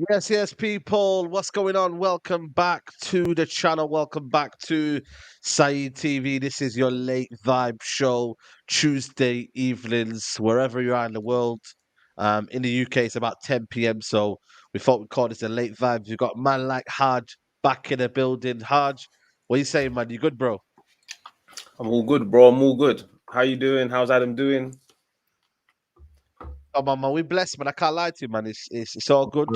Yes, yes, people. What's going on? Welcome back to the channel. Welcome back to Saeed TV. This is your late vibe show, Tuesday evenings, wherever you are in the world. In the UK, it's about 10 p.m. So we thought we'd call this a late vibes. We've got man like Haj back in the building. Haj, what you saying, man? You good, bro? I'm all good, bro. I'm all good. How you doing? How's Adam doing? Oh, man, we blessed, man. I can't lie to you, man. It's all good.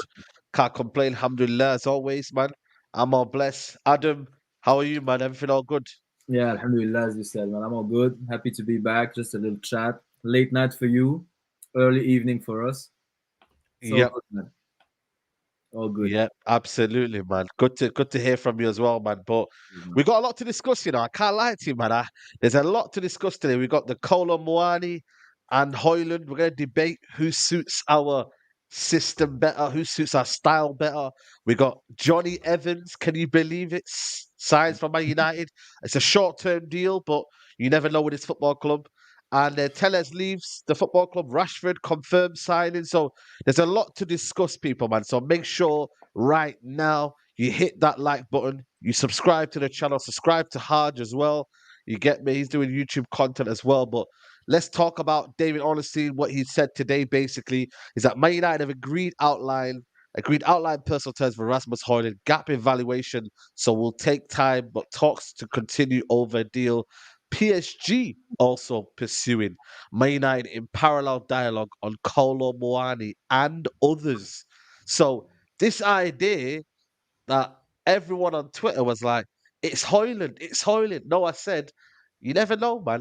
Can't complain. Alhamdulillah, as always, man. I'm all blessed. Adam, how are you, man? Everything all good? Yeah, Alhamdulillah, as you said, man. I'm all good. Happy to be back. Just a little chat. Late night for you, early evening for us. So Yep. good, man. All good. Yeah, absolutely, man. Good to hear from you as well, man. But we got a lot to discuss, you know. I can't lie to you, man. There's a lot to discuss today. We got the Kolo Muani and Højlund. We're gonna debate who suits our system better, who suits our style better. We got Johnny Evans. Can you believe it? Signs from Man United. It's a short-term deal, but you never know with this football club. And Tellez leaves the football club. Rashford confirmed signing. So there's a lot to discuss, people, man. So make sure right now you hit that like button. You subscribe to the channel. Subscribe to Haj as well. You get me? He's doing YouTube content as well. But let's talk about David Ornstein. What he said today, basically, is that Man United have agreed outline personal terms for Rasmus Højlund, gap in valuation. So we'll take time, but talks to continue over a deal. PSG also pursuing Man United in parallel dialogue on Kolo Muani and others. So this idea that everyone on Twitter was like, it's Højlund, it's Højlund. No, I said, you never know, man.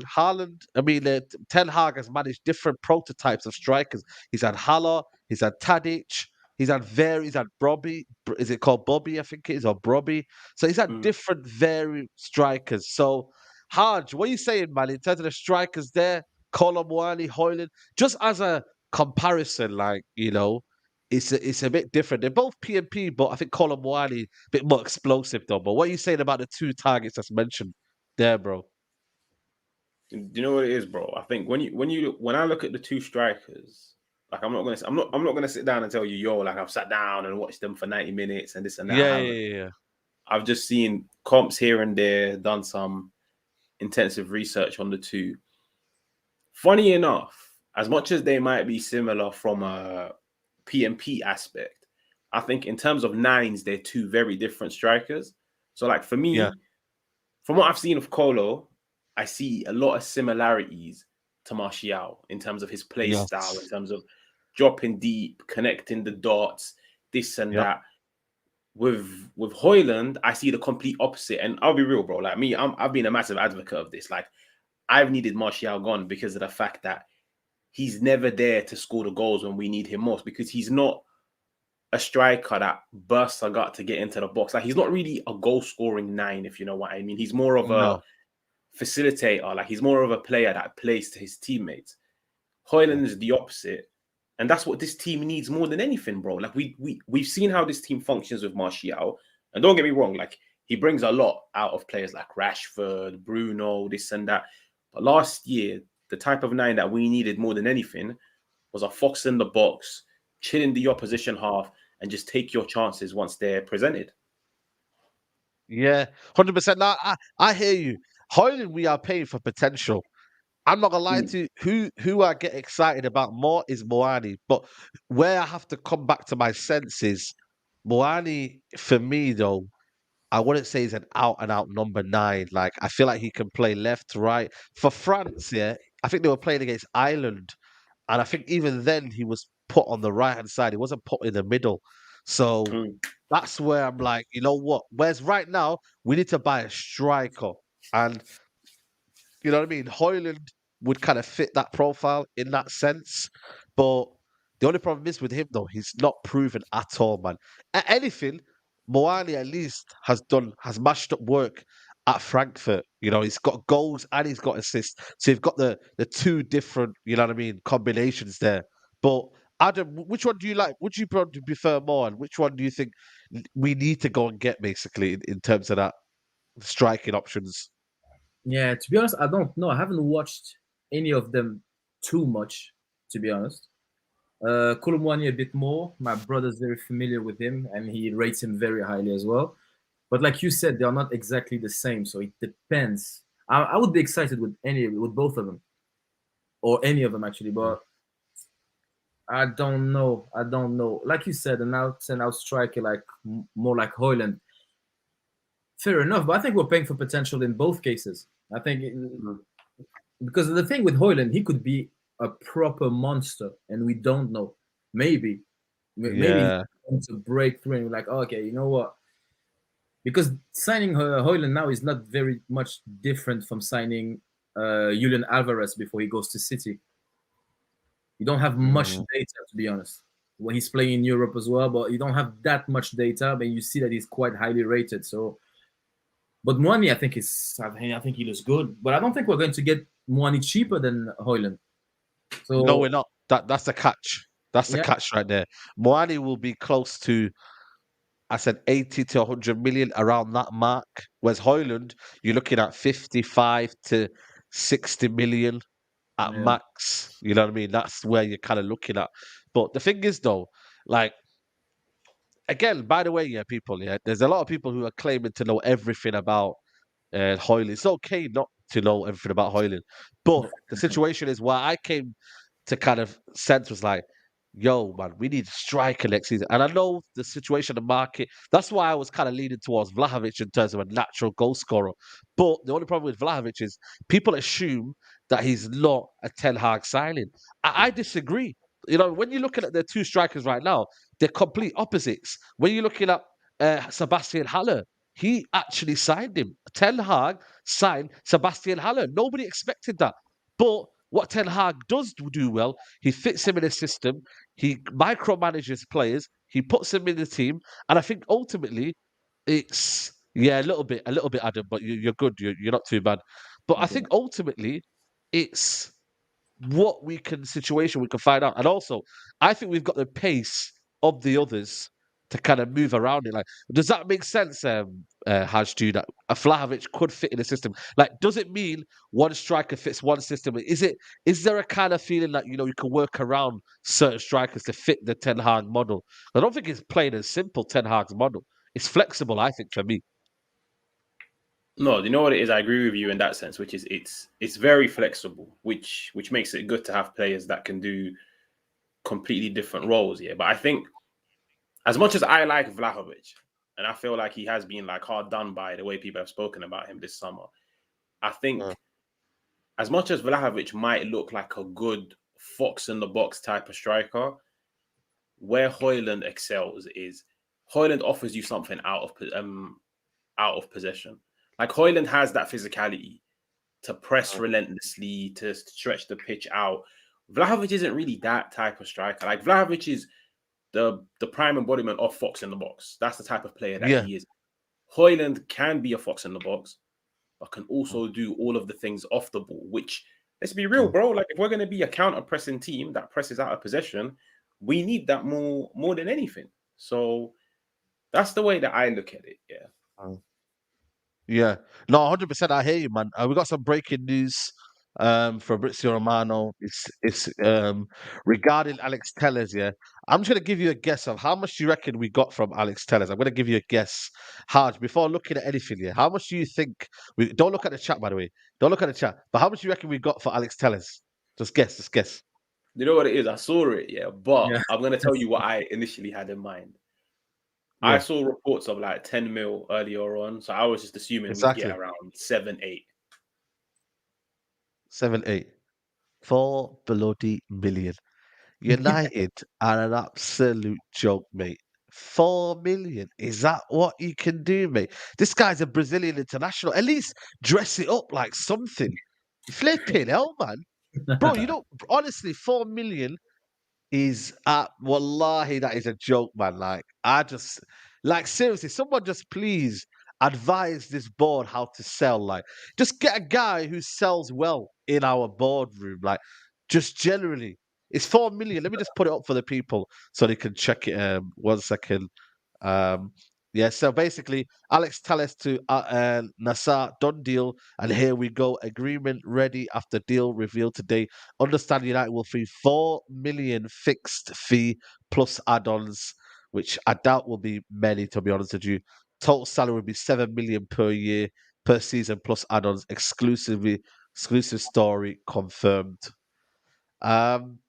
Ten Hag has managed different prototypes of strikers. He's had Haller, he's had Tadic, he's had Bobby. Is it called Bobby? I think it is, or Brobby. So he's had different varied strikers. So, Haj, what are you saying, man, in terms of the strikers there? Kolo Muani, Højlund, just as a comparison, like, it's a bit different. They're both PMP, but I think Kolo Muani a bit more explosive though. But what are you saying about the two targets that's mentioned there, bro? Do you know what it is, bro? I think when I look at the two strikers, like I'm not gonna sit down and tell you, yo, like I've sat down and watched them for 90 minutes and this and that. Yeah, yeah. I've just seen comps here and there, done some intensive research on the two. Funny enough, as much as they might be similar from a PMP aspect, I think in terms of nines, they're two very different strikers. So, like for me, Yeah. from what I've seen of Kolo, I see a lot of similarities to Martial in terms of his play style, in Yes. terms of dropping deep, connecting the dots, this and Yep. that. With Højlund, I see the complete opposite. And I'll be real, bro. Like me, I've been a massive advocate of this. Like I've needed Martial gone because of the fact that he's never there to score the goals when we need him most, because he's not a striker that bursts a gut to get into the box. Like he's not really a goal scoring nine, if you know what I mean. He's more of a No. facilitator. Like he's more of a player that plays to his teammates. Højlund is the opposite. And that's what this team needs more than anything, bro. Like we've seen how this team functions with Martial. And don't get me wrong, like he brings a lot out of players like Rashford, Bruno, this and that. But last year, the type of nine that we needed more than anything was a fox in the box, chilling the opposition half, and just take your chances once they're presented. Yeah, 100%. Now, I hear you. Højlund, we are paying for potential. I'm not gonna lie to you. Who I get excited about more is Muani, but where I have to come back to my senses, Muani for me though, I wouldn't say he's an out and out number 9. Like I feel like he can play left, right. For France, yeah, I think they were playing against Ireland, and I think even then he was put on the right hand side. He wasn't put in the middle. So that's where I'm like, you know what? Whereas right now we need to buy a striker, and you know what I mean. Højlund would kind of fit that profile in that sense, but the only problem is with him though, he's not proven at all, man. Anything, Muani at least has mashed up work at Frankfurt. You know, he's got goals and he's got assists. So you've got the two different, you know what I mean, combinations there. But Adam, which one do you like? Would you probably prefer more, and which one do you think we need to go and get basically in terms of that striking options? Yeah, to be honest, I don't know. I haven't watched any of them too much, to be honest. Kolo Muani a bit more. My brother's very familiar with him, and he rates him very highly as well. But like you said, they are not exactly the same, so it depends. I would be excited with both of them, or any of them actually, but I don't know. I don't know. Like you said, an out and out striker, like more like Højlund. Fair enough, but I think we're paying for potential in both cases. I think because the thing with Højlund, he could be a proper monster, and we don't know. Maybe maybe he's Yeah. going to break through, and we're like, okay, you know what? Because signing Højlund now is not very much different from signing Julian Alvarez before he goes to City. You don't have much data, to be honest, when he's playing in Europe as well, but you don't have that much data, but you see that he's quite highly rated. So, but Muani, I think he looks good, but I don't think we're going to get Muani cheaper than Højlund. So No, we're not. That's the catch. That's the Yeah. catch right there. Muani will be close to, I said 80 to 100 million, around that mark. Whereas Højlund, you're looking at 55 to 60 million at Yeah. max. You know what I mean? That's where you're kind of looking at. But the thing is, though, like, again, by the way, yeah, people, yeah, there's a lot of people who are claiming to know everything about Højlund. It's okay not to know everything about Højlund, but the situation is where I came to kind of sense was like, yo, man, we need a striker next season. And I know the situation in the market. That's why I was kind of leaning towards Vlahovic in terms of a natural goal scorer. But the only problem with Vlahovic is people assume that he's not a Ten Hag signing. I disagree. You know, when you're looking at the two strikers right now, they're complete opposites. When you're looking at Sebastian Haller, he actually signed him. Ten Hag signed Sebastian Haller. Nobody expected that. But what Ten Hag does do well, he fits him in a system, he micromanages players, he puts them in the team, and I think ultimately it's a little bit, Adam, but you're good, you're not too bad. But I think ultimately it's what situation we can find out, and also I think we've got the pace of the others to kind of move around it. Like, does that make sense, Haj, to you, that a Vlahovic could fit in a system? Like, does it mean one striker fits one system? Is there a kind of feeling that, you know, you can work around certain strikers to fit the Ten Hag model? I don't think it's plain and simple, Ten Hag's model. It's flexible, I think, for me. No, you know what it is? I agree with you in that sense, which is it's very flexible, which makes it good to have players that can do completely different roles. Yeah, but I think as much as I like Vlahovic, and I feel like he has been like hard done by the way people have spoken about him this summer, I think as much as Vlahovic might look like a good fox in the box type of striker, where Højlund excels is Højlund offers you something out of possession. Like, Højlund has that physicality to press relentlessly, to stretch the pitch out. Vlahovic isn't really that type of striker. Like, Vlahovic is the prime embodiment of fox in the box. That's the type of player that he is. Højlund can be a fox in the box, but can also do all of the things off the ball, which, let's be real, bro. Like, if we're going to be a counter-pressing team that presses out of possession, we need that more than anything. So that's the way that I look at it, yeah. Yeah, no, 100%. I hear you, man. We got some breaking news from Fabrizio Romano. It's regarding Alex Telles. Yeah, I'm just gonna give you a guess of how much do you reckon we got from Alex Telles. I'm gonna give you a guess, Haj, before looking at anything. Yeah, how much do you think we? Don't look at the chat, by the way. Don't look at the chat. But how much do you reckon we got for Alex Telles? Just guess. Just guess. You know what it is? I saw it, yeah, but I'm gonna tell you what I initially had in mind. I saw reports of like 10 mil earlier on, so I was just assuming we'd get around 7, 8. 7, 8. 4 bloody million. United are an absolute joke, mate. 4 million. Is that what you can do, mate? This guy's a Brazilian international. At least dress it up like something. Flipping hell, man. Bro, you don't honestly, 4 million is wallahi, that is a joke, man. Like seriously, someone just please advise this board how to sell. Like, just get a guy who sells well in our boardroom. Like, just generally, it's 4 million. Let me just put it up for the people so they can check it. 1 second. Yeah, so basically, Alex Telles to Nassar, done deal, and here we go. Agreement ready after deal revealed today. Understand United will fee 4 million fixed fee plus add-ons, which I doubt will be many, to be honest with you. Total salary will be 7 million per year per season plus add-ons, exclusive story confirmed. Um,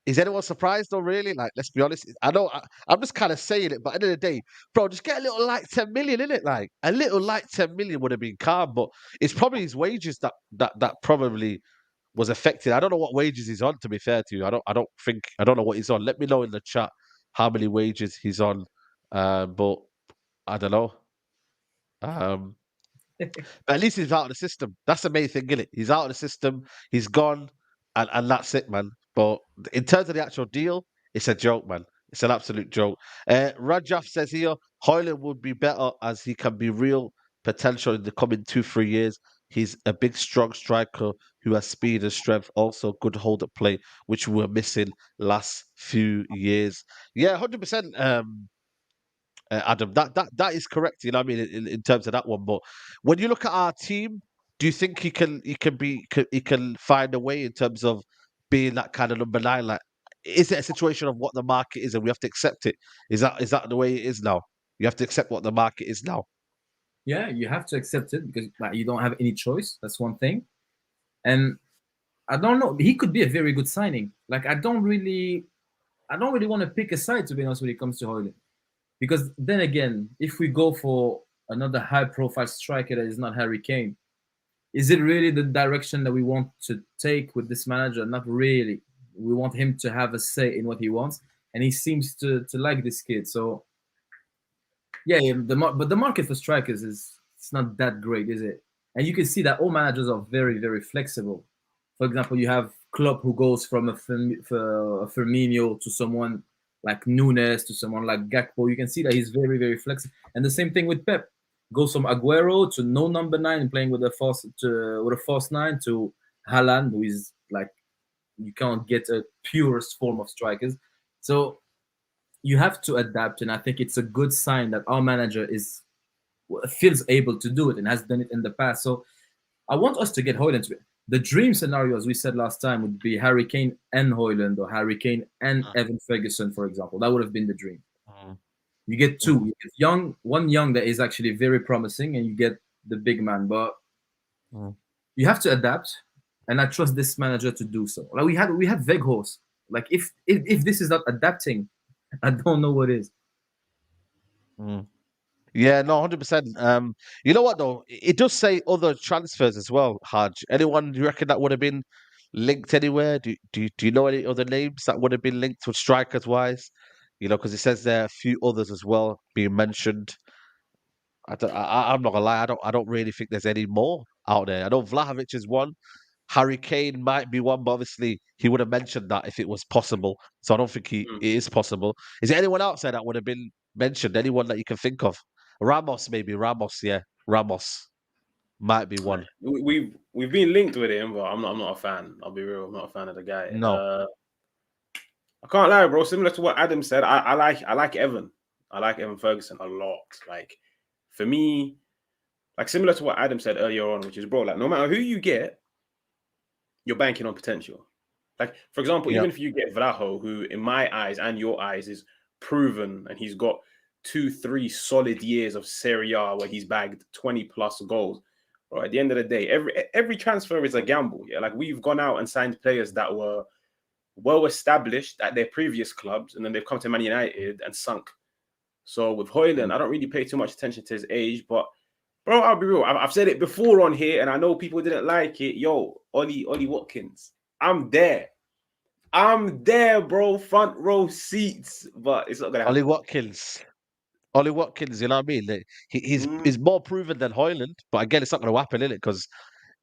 is anyone surprised though? Really? Like, let's be honest. I know I'm just kind of saying it, but at the end of the day, bro, just get a little like 10 million in it. Like a little like 10 million would have been calm, but it's probably his wages that probably was affected. I don't know what wages he's on. To be fair to you, I don't know what he's on. Let me know in the chat how many wages he's on. But I don't know. But at least he's out of the system. That's the main thing, isn't it? He's out of the system. He's gone, and that's it, man. But in terms of the actual deal, it's a joke, man. It's an absolute joke. Rajaf says here, Højlund would be better as he can be real potential in the coming 2-3 years. He's a big, strong striker who has speed and strength. Also, good hold up play, which we were missing last few years. Yeah, 100%. Adam, that is correct. You know what I mean in terms of that one. But when you look at our team, do you think he can find a way in terms of being that kind of number 9? Like, is it a situation of what the market is and we have to accept it? Is that the way it is now? You have to accept what the market is now. Yeah, you have to accept it because like, you don't have any choice. That's one thing. And I don't know. He could be a very good signing. Like I don't really want to pick a side, to be honest, when it comes to Højlund. Because then again, if we go for another high-profile striker that is not Harry Kane, is it really the direction that we want to take with this manager? Not really. We want him to have a say in what he wants, and he seems to like this kid. So, yeah, but the market for strikers it's not that great, is it? And you can see that all managers are very, very flexible. For example, you have Klopp who goes from a Firmino to someone like Nunes to someone like Gakpo. You can see that he's very, very flexible. And the same thing with Pep. Goes from Aguero to no number 9 playing with a false 9 to Haaland, who is like you can't get a purest form of strikers. So you have to adapt, and I think it's a good sign that our manager feels able to do it and has done it in the past. So I want us to get Højlund to it. The dream scenario, as we said last time, would be Harry Kane and Højlund, or Harry Kane and Evan Ferguson, for example. That would have been the dream. You get two. You get one young that is actually very promising, and you get the big man. But you have to adapt, and I trust this manager to do so. Like we had Weghorst. Like if this is not adapting, I don't know what is. Yeah, no, 100%. You know what though? It does say other transfers as well, Haj. Anyone you reckon that would have been linked anywhere? Do you know any other names that would have been linked with strikers wise? You know, because it says there are a few others as well being mentioned. I'm not gonna lie. I don't really think there's any more out there. I know Vlahovic is one. Harry Kane might be one, but obviously he would have mentioned that if it was possible. So I don't think it is possible. Is there anyone else there that would have been mentioned? Anyone that you can think of? Ramos, maybe. Yeah. Ramos might be one. We've been linked with him, but I'm not a fan. I'll be real. I'm not a fan of the guy. No. I can't lie, bro. Similar to what Adam said, I like Evan. I like Evan Ferguson a lot. Like for me, like similar to what Adam said earlier on, which is bro, like no matter who you get, you're banking on potential. Like for example, even if you get Vlaho, who in my eyes and your eyes is proven, and he's got 2-3 solid years of Serie A where he's bagged 20 plus goals. Right, at the end of the day, every transfer is a gamble. Yeah, like we've gone out and signed players that were well established at their previous clubs, and then they've come to Man United and sunk. So with Højlund, I don't really pay too much attention to his age, but bro, I'll be real. I've said it before on here, and I know people didn't like it. Yo, Ollie Watkins, I'm there, bro. Front row seats, but it's not gonna happen. Ollie Watkins, you know what I mean? Like, he's more proven than Højlund, but again, it's not going to happen, is it? Because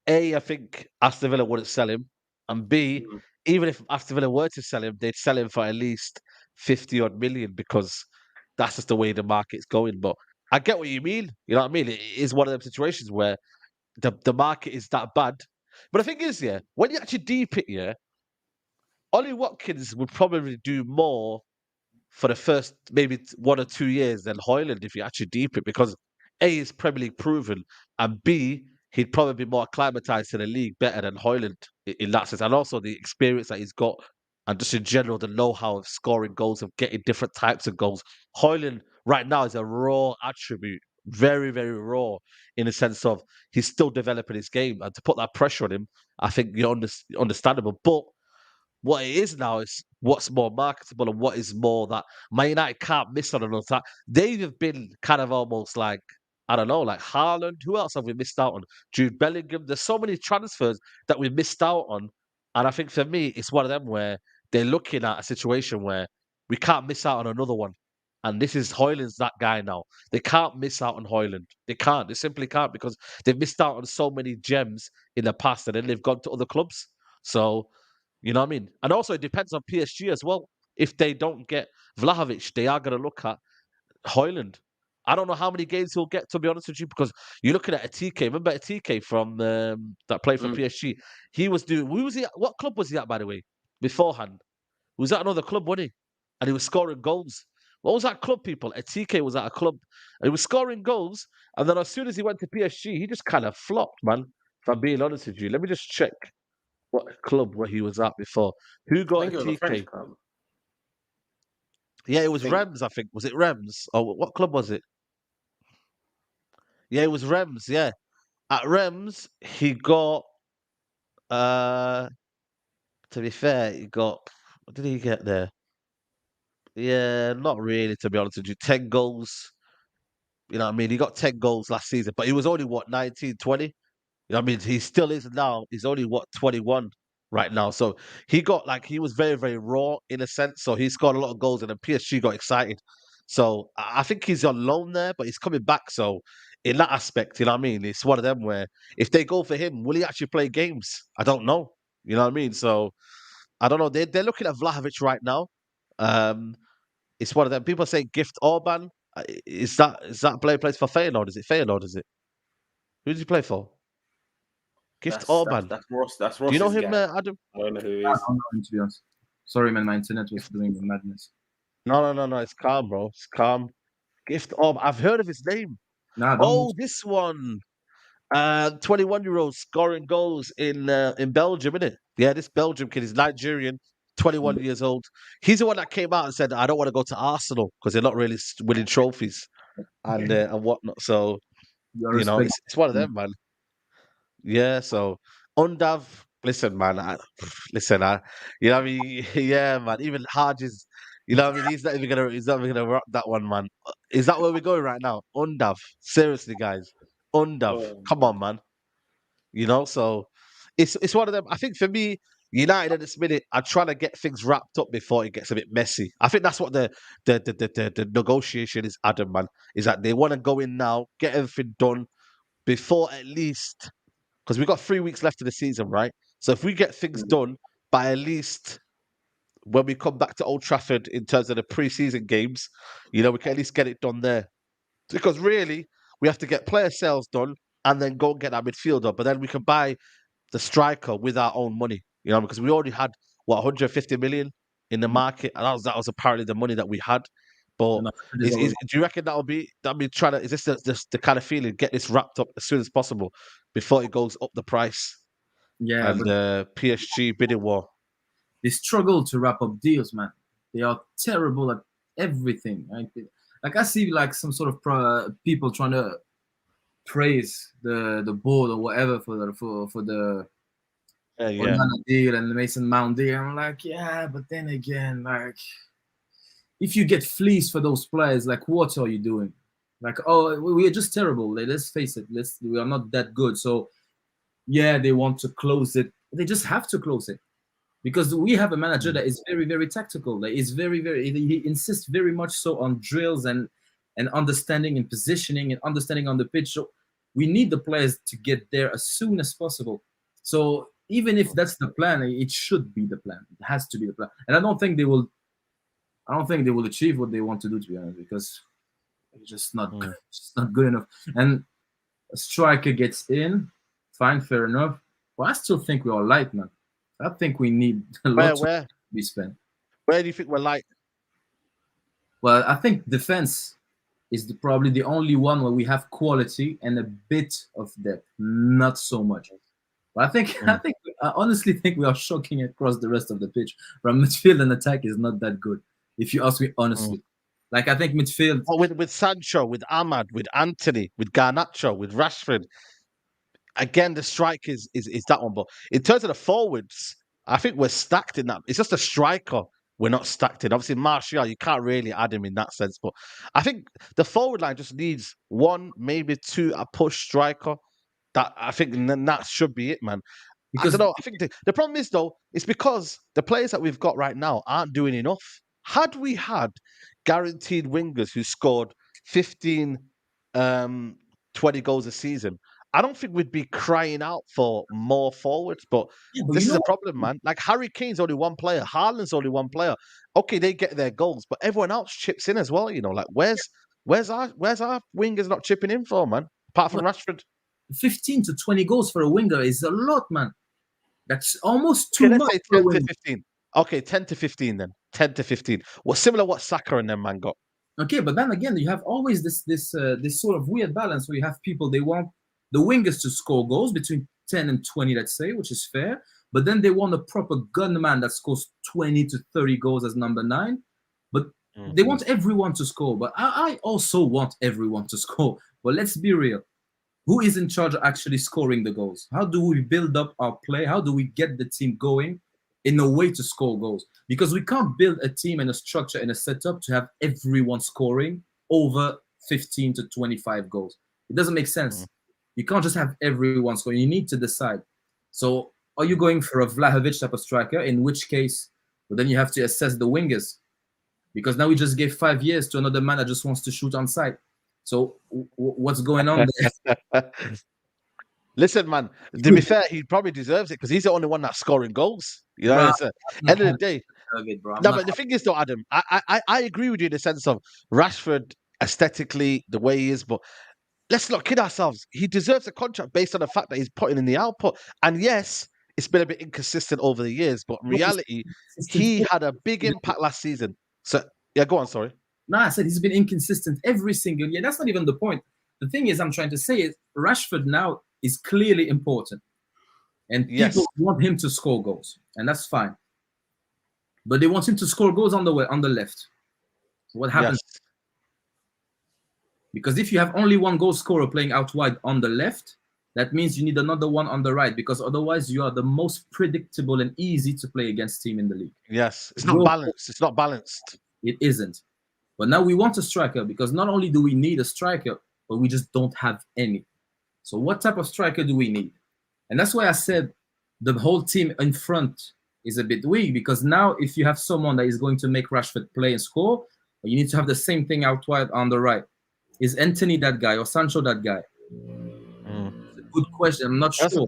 A, I think Aston Villa wouldn't sell him, and B, even if Aston Villa were to sell him, they'd sell him for at least 50 odd million because that's just the way the market's going. But I get what you mean. You know what I mean? It is one of them situations where the market is that bad. But the thing is, yeah, when you actually deep it, yeah, Ollie Watkins would probably do more for the first maybe 1 or 2 years than Højlund if you actually deep it, because A is Premier League proven, and B, he'd probably be more acclimatized to the league better than Højlund in that sense, and also the experience that he's got, and just in general the know-how of scoring goals, of getting different types of goals. Højlund right now is a raw attribute, very, very raw, in the sense of he's still developing his game, and to put that pressure on him, I think you're understandable. But what it is now is what's more marketable and what is more that Man United can't miss on another time. They've been kind of almost like, I don't know, like Haaland. Who else have we missed out on? Jude Bellingham. There's so many transfers that we missed out on. And I think for me, it's one of them where they're looking at a situation where we can't miss out on another one. And this is Højlund's that guy now. They can't miss out on Højlund. They can't. They simply can't, because they've missed out on so many gems in the past, and then they've gone to other clubs. So, you know what I mean? And also, it depends on PSG as well. If they don't get Vlahovic, they are going to look at Højlund. I don't know how many games he'll get, to be honest with you, because you're looking at Atike. Remember Atike from that played for PSG? He was doing. Who was he at? What club was he at, by the way? Beforehand, he was at another club, wasn't he? And he was scoring goals. What was that club, people? Atike was at a club, and he was scoring goals. And then as soon as he went to PSG, he just kind of flopped, man. If I'm being honest with you, let me just check what club where he was at before. Who I got think it was a French Atike? club. Yeah, it was think- Rems, I think. Was it Rems? Or what club was it? Yeah, it was Rems, yeah. At Rems, he got to be fair, he got, what did he get there? Yeah, not really, to be honest with you. 10 goals. You know what I mean? He got 10 goals last season, but he was only, what, 19, 20? You know what I mean? He still is now. He's only, what, 21 right now. So he got, like, he was very, very raw in a sense. So he scored a lot of goals, and then PSG got excited. So I think he's on loan there, but he's coming back. So in that aspect, you know what I mean? It's one of them where if they go for him, will he actually play games? I don't know. You know what I mean? So I don't know. They're looking at Vlahovic right now. It's one of them. People say Gift Orban. Is that plays for Feyenoord? Is it Feyenoord? Is it? Who does he play for? Gift Orban. That's Ross. That's Do Ross's you know him, guy. Adam? I don't know who he I is. don't know, to be honest. Sorry, man. My internet was doing the madness. No. It's calm, bro. It's calm. Gift Orban. I've heard of his name. Nah, don't. Oh, this one. 21-year-old scoring goals in Belgium, isn't it? Yeah, this Belgium kid is Nigerian, 21 years old. He's the one that came out and said, "I don't want to go to Arsenal because they're not really winning trophies and whatnot." So Your you know, respect. it's one of them, man. Yeah. So Undav, listen, man. Listen, you know what I mean? Yeah, man. Even Hodges, you know what I mean? He's not even gonna rock that one, man. Is that where we're going right now? Undav, seriously, guys. Undav, Oh, come on, man. You know, so it's one of them. I think for me, United at this minute are trying to get things wrapped up before it gets a bit messy. I think that's what the negotiation is, Adam, man. Is that they want to go in now, get everything done before at least, because we've got 3 weeks left of the season, right? So if we get things done by at least when we come back to Old Trafford in terms of the pre-season games, you know, we can at least get it done there. Because really, we have to get player sales done and then go and get that midfielder. But then we can buy the striker with our own money, you know, because we already had, what, 150 million in the market. And that was apparently the money that we had. But do you reckon that'll be trying to, is this the kind of feeling, get this wrapped up as soon as possible before it goes up the price? Yeah, And but PSG bidding war. they struggle to wrap up deals, man. They are terrible at everything. Like I see like some sort of people trying to praise the board or whatever for the Onana deal and the Mason Mount deal. I'm like, yeah, but then again, like, if you get fleeced for those players, like, what are you doing? Like, oh, we are just terrible. Let's face it. We are not that good. So, yeah, they want to close it. They just have to close it because we have a manager that is very, very tactical. That is very, very. He insists very much so on drills and understanding and positioning and understanding on the pitch. So we need the players to get there as soon as possible. So even if that's the plan, it should be the plan. It has to be the plan. And I don't think they will achieve what they want to do, to be honest, because it's just not good enough. And a striker gets in, fine, fair enough. But I still think we are light, man. I think we need a lot to be spent. Where do you think we're light? Well, I think defense is probably the only one where we have quality and a bit of depth, not so much. But I honestly think we are shocking across the rest of the pitch. From midfield and attack is not that good, if you ask me honestly. Like I think midfield. But with Sancho, with Ahmad, with Anthony, with Garnacho, with Rashford, again the strike is that one. But in terms of the forwards, I think we're stacked in that. It's just a striker we're not stacked in. Obviously, Martial, you can't really add him in that sense. But I think the forward line just needs one, maybe two, a push striker. That I think then that should be it, man. I Because don't know. I think the problem is though, it's because the players that we've got right now aren't doing enough. Had we had guaranteed wingers who scored 15, 20 goals a season, I don't think we'd be crying out for more forwards. But yeah, but this you is know a problem, man. Like Harry Kane's only one player, Haaland's only one player. Okay, they get their goals, but everyone else chips in as well. You know, like where's our wingers not chipping in for, man? Apart from what, Rashford. 15 to 20 goals for a winger is a lot, man. That's almost Okay, too let's much say for a 10 to winger. 15. Okay, 10 to 15 then. 10 to 15. Well, similar what Saka and them man got. Okay, but then again, you have always this sort of weird balance where you have people they want the wingers to score goals between 10 and 20, let's say, which is fair. But then they want a proper gunman that scores 20 to 30 goals as number 9. But they want everyone to score. But I also want everyone to score. But let's be real. Who is in charge of actually scoring the goals? How do we build up our play? How do we get the team going in a way to score goals? Because we can't build a team and a structure and a setup to have everyone scoring over 15 to 25 goals. It doesn't make sense. You can't just have everyone scoring. You need to decide. So are you going for a Vlahovic type of striker? In which case, well, then you have to assess the wingers. Because now we just gave 5 years to another man that just wants to shoot on sight. So what's going on there? Listen, man, to be fair, he probably deserves it because he's the only one that's scoring goals. You know, Bro, it's end of the day. bro. No, but the thing is, though, Adam, I agree with you in the sense of Rashford aesthetically, the way he is, but let's not kid ourselves. He deserves a contract based on the fact that he's putting in the output. And yes, it's been a bit inconsistent over the years, but in reality, he had a big impact last season. So, yeah, go on, sorry. No, I said he's been inconsistent every single year. That's not even the point. The thing is, I'm trying to say is Rashford now is clearly important. And Yes. people want him to score goals. And that's fine. But they want him to score goals on the left. So what happens? Yes. Because if you have only one goal scorer playing out wide on the left, that means you need another one on the right, because otherwise you are the most predictable and easy to play against team in the league. Yes. It's not balanced. It's not balanced. It isn't. But now we want a striker, because not only do we need a striker, but we just don't have any. So what type of striker do we need? And that's why I said the whole team in front is a bit weak, because now if you have someone that is going to make Rashford play and score, you need to have the same thing out wide on the right. Is Anthony that guy or Sancho that guy? It's a good question. I'm not sure.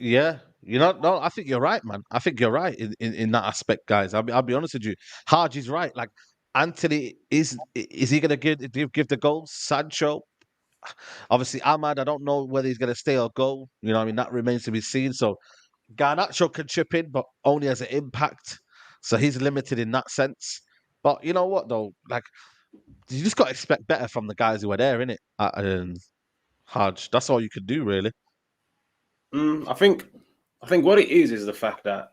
Yeah. You know, no, I think you're right, man. I think you're right in that aspect, guys. I'll be honest with you. Haji's right. Like Anthony is he gonna give the goals? Sancho, obviously Ahmad, I don't know whether he's gonna stay or go. You know, I mean that remains to be seen. So Garnacho can chip in, but only as an impact. So he's limited in that sense. But you know what though? Like you just gotta expect better from the guys who are there, innit? Haj. That's all you can do, really. I think what it is the fact that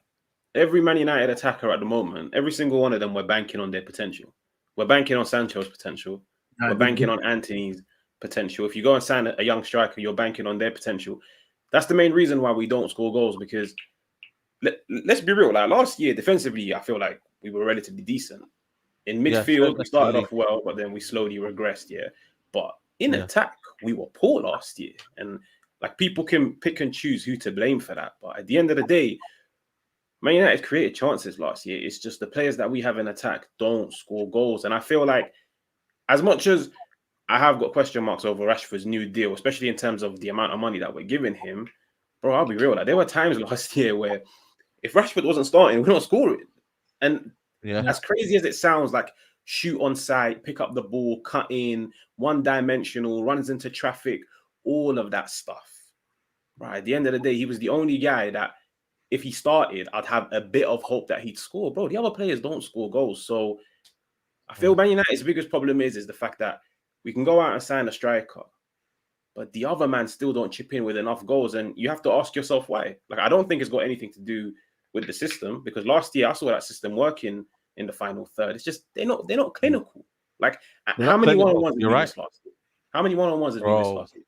every Man United attacker at the moment, every single one of them, we're banking on their potential. We're banking on Sancho's potential. We're banking on Anthony's potential. If you go and sign a young striker, you're banking on their potential. That's the main reason why we don't score goals, because let's be real. Like last year, defensively, I feel like we were relatively decent. In midfield, we started off well, but then we slowly regressed, yeah. But in attack, we were poor last year. And like people can pick and choose who to blame for that. But at the end of the day, Man United created chances last year. It's just the players that we have in attack don't score goals. And I feel like as much as I have got question marks over Rashford's new deal, especially in terms of the amount of money that we're giving him, bro, I'll be real. Like there were times last year where if Rashford wasn't starting, we're not scoring. And as crazy as it sounds, like shoot on sight, pick up the ball, cut in, one-dimensional, runs into traffic, all of that stuff. Right. At the end of the day, he was the only guy that if he started, I'd have a bit of hope that he'd score. Bro, the other players don't score goals. So I feel Man United's biggest problem is the fact that we can go out and sign a striker, but the other man still don't chip in with enough goals, and you have to ask yourself why. Like, I don't think it's got anything to do with the system, because last year I saw that system working in the final third. It's just they're not clinical. Like, how many one-on-ones did we miss last year? How many one-on-ones did we miss last year?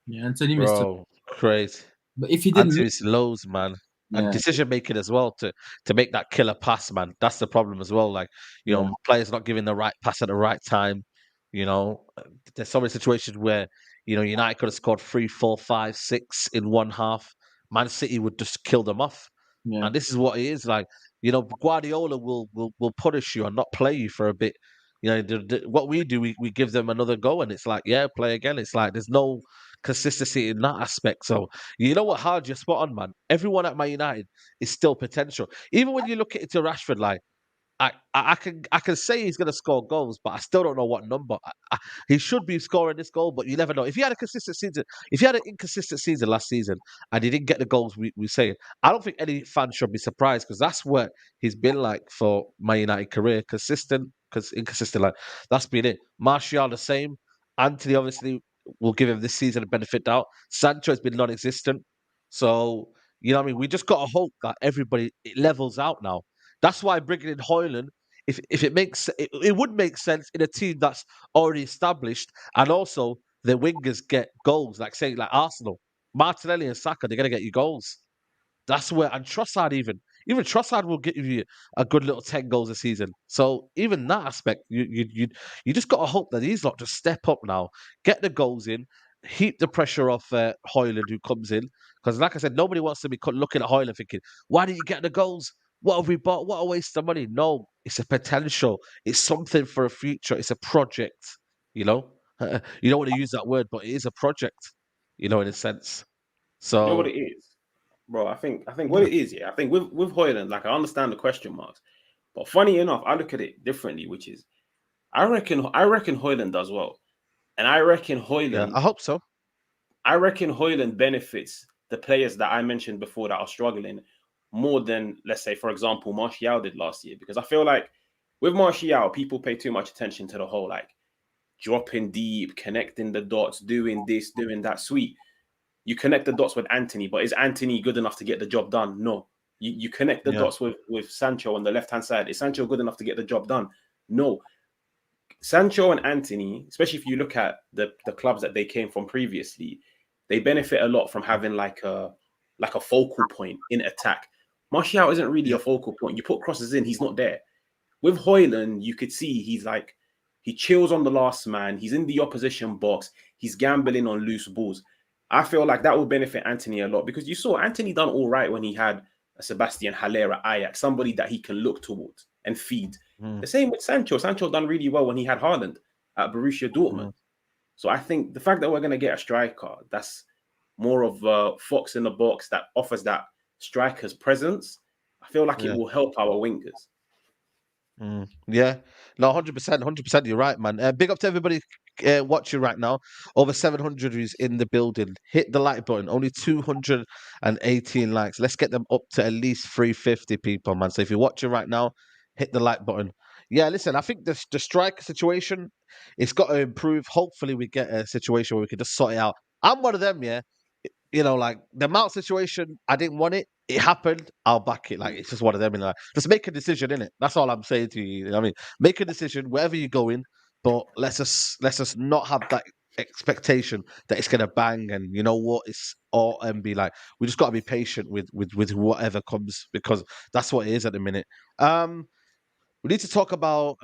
Yeah, Anthony missed it. Crazy. But if he didn't, Anthony's lows, man. And decision making as well to make that killer pass, man. That's the problem as well. Like, you know, players not giving the right pass at the right time. You know, there's so many situations where, you know, United could have scored 3, 4, 5, 6 in one half. Man City would just kill them off. Yeah. And this is what it is. Like, you know, Guardiola will punish you and not play you for a bit. You know, what we do, we give them another go, and it's like, yeah, play again. It's like there's no consistency in that aspect. So you know what, hard you're spot on, man. Everyone at Man United is still potential. Even when you look at it to Rashford, like I can say he's going to score goals, but I still don't know what number. He should be scoring this goal, but you never know. If he had a consistent season, if he had an inconsistent season last season and he didn't get the goals we say, I don't think any fan should be surprised, because that's what he's been like for my United career. Consistent, because inconsistent. Like, that's been it. Martial the same. Anthony obviously will give him this season a benefit doubt. Sancho has been non-existent. So, you know what I mean? We just got to hope that everybody, it levels out now. That's why bringing in Højlund, if it makes it would make sense in a team that's already established, and also the wingers get goals, like say like Arsenal, Martinelli and Saka, they're gonna get you goals. That's where, and Trossard even Trossard will give you a good little 10 goals a season. So even that aspect, you just got to hope that these lot just step up now, get the goals in, heap the pressure off Højlund who comes in, because like I said, nobody wants to be looking at Højlund thinking, why did you get the goals? What have we bought? What a waste of money. No, it's a potential. It's something for a future. It's a project, you know? You don't want to use that word, but it is a project, you know, in a sense. So you know what it is, bro? I think what it is, I think with Højlund, like, I understand the question marks, but funny enough, I look at it differently, which is I reckon Højlund does well, and I reckon Højlund. I hope so. I reckon Højlund benefits the players that I mentioned before that are struggling more than, let's say, for example, Martial did last year, because I feel like with Martial, people pay too much attention to the whole, like, dropping deep, connecting the dots, doing this, doing that. Sweet. You connect the dots with Anthony, but is Anthony good enough to get the job done? No. You connect the dots with Sancho on the left-hand side. Is Sancho good enough to get the job done? No. Sancho and Anthony, especially if you look at the clubs that they came from previously, they benefit a lot from having like a focal point in attack. Martial isn't really a focal point. You put crosses in, he's not there. With Højlund, you could see he chills on the last man. He's in the opposition box. He's gambling on loose balls. I feel like that will benefit Anthony a lot, because you saw Anthony done all right when he had a Sebastian Haller at Ajax, somebody that he can look towards and feed. The same with Sancho. Sancho done really well when he had Hojlund at Borussia Dortmund. So I think the fact that we're going to get a striker that's more of a fox in the box, that offers that striker's presence, I feel like it will help our wingers. Yeah, no, 100%, you're right, man. Big up to everybody watching right now. Over 700 who's in the building. Hit the like button. Only 218 likes. Let's get them up to at least 350 people, man. So if you're watching right now, hit the like button. Yeah, listen, I think the striker situation, it's got to improve. Hopefully we get a situation where we can just sort it out. I'm one of them, yeah. You know, like the Mount situation, I didn't want it. It happened. I'll back it. Like, it's just one of them. And like, just make a decision, innit? That's all I'm saying to you. You know what I mean, make a decision wherever you're going, but let's just not have that expectation that it's gonna bang and you know what, it's all and be like, we just got to be patient with whatever comes, because that's what it is at the minute. We need to talk about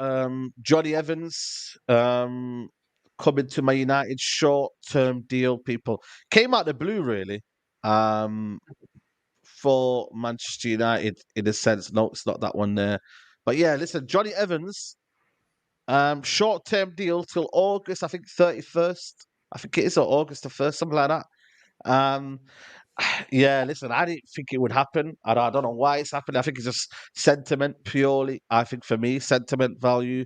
Johnny Evans coming to Man United, short-term deal. People came out the blue, really, for Manchester United in a sense. No, it's not that one there. But yeah, listen, Johnny Evans, short-term deal till August, I think 31st. I think it is, or August the 1st, something like that. Yeah, listen, I didn't think it would happen. I don't know why it's happened. I think it's just sentiment purely. I think for me, sentiment value.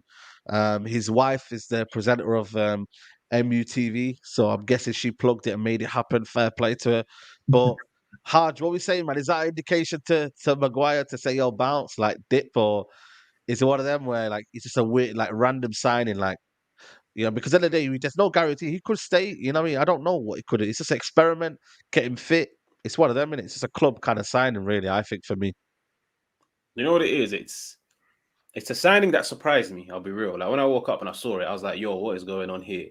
His wife is the presenter of MUTV, so I'm guessing she plugged it and made it happen. Fair play to her. But Haj, what we saying, man? Is that an indication to Maguire to say, yo, bounce, like dip, or is one of them where like it's just a weird, like random signing, like because at the end of the day, there's no guarantee he could stay. You know what I mean? I don't know what he could. It's just an experiment, get him fit. It's one of them, and it's just a club kind of signing, really. I think for me. You know what it is? It's a signing that surprised me. I'll be real. Like when I woke up and I saw it, I was like, "Yo, what is going on here?"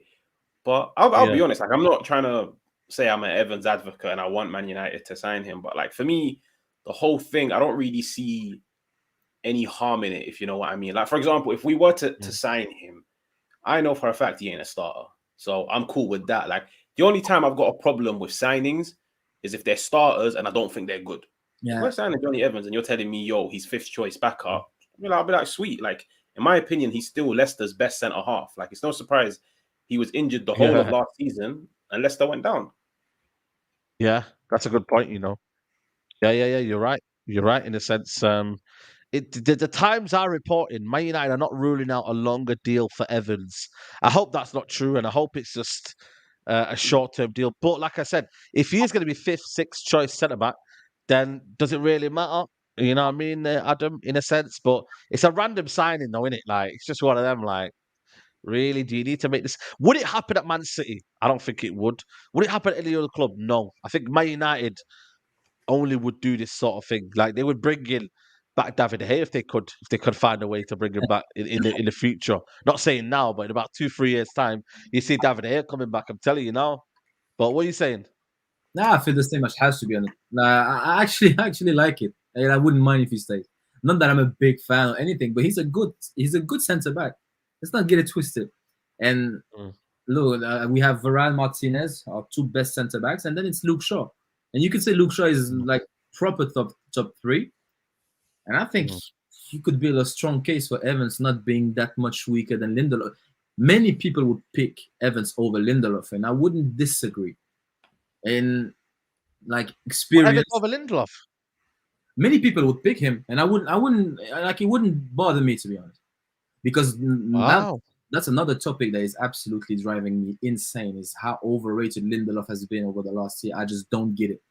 But I'll be honest. Like I'm not trying to say I'm an Evans advocate and I want Man United to sign him, but like for me, the whole thing, I don't really see any harm in it. If you know what I mean. Like for example, if we were to sign him, I know for a fact he ain't a starter, so I'm cool with that. Like the only time I've got a problem with signings is if they're starters and I don't think they're good. Yeah. If we're signing Johnny Evans and you're telling me, yo, he's fifth choice backup, I'll be like, sweet. Like, in my opinion, he's still Leicester's best centre half. Like, it's no surprise he was injured the whole of last season and Leicester went down. Yeah, that's a good point, Yeah, you're right. You're right in a sense. The Times are reporting Man United are not ruling out a longer deal for Evans. I hope that's not true, and I hope it's just a short-term deal. But like I said, if he is going to be fifth, sixth choice centre-back, then does it really matter? You know what I mean, Adam, in a sense? But it's a random signing, though, isn't it? Like, it's just one of them, like, really? Do you need to make this? Would it happen at Man City? I don't think it would. Would it happen at any other club? No. I think Man United only would do this sort of thing. Like, they would bring in back David De Gea if they could find a way to bring him back in the future. Not saying now, but in about 2-3 years' time, you see David De Gea coming back. I'm telling you now. But what are you saying? Nah, I feel the same as has to be honest. Nah, I actually like it. And I wouldn't mind if he stays. Not that I'm a big fan or anything, but he's a good centre back. Let's not get it twisted. And look, we have Varane, Martinez, our two best centre backs, and then it's Luke Shaw. And you could say Luke Shaw is like proper top three. And I think you could build a strong case for Evans not being that much weaker than Lindelof. Many people would pick Evans over Lindelof, and I wouldn't disagree. And like experience over Lindelof. Many people would pick him, and I wouldn't like it wouldn't bother me, to be honest, because that's another topic that is absolutely driving me insane, is how overrated Lindelof has been over the last year. I just don't get it.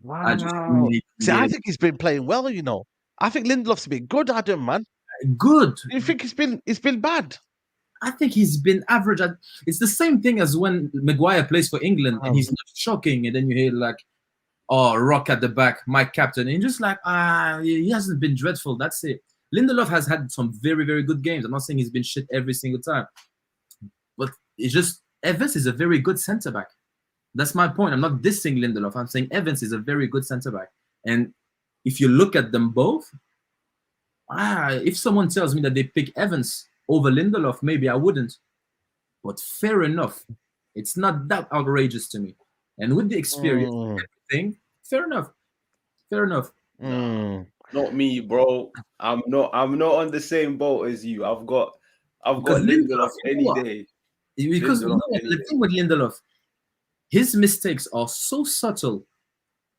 Wow. I think he's been playing well, I think Lindelof's been good, Adam, man. Good. You think he's been bad? I think he's been average. It's the same thing as when Maguire plays for England and he's not shocking, and then you hear like, "Oh, Rock at the back, my captain," and just like, he hasn't been dreadful. That's it. Lindelof has had some very, very good games. I'm not saying he's been shit every single time, but it's just Evans is a very good centre back. That's my point. I'm not dissing Lindelof. I'm saying Evans is a very good centre back, and if you look at them both, if someone tells me that they pick Evans over Lindelof, maybe I wouldn't. But fair enough. It's not that outrageous to me. And with the experience and everything, fair enough. Fair enough. Not me, bro. I'm not on the same boat as you. I've got Lindelof any day. Because the thing with Lindelof, his mistakes are so subtle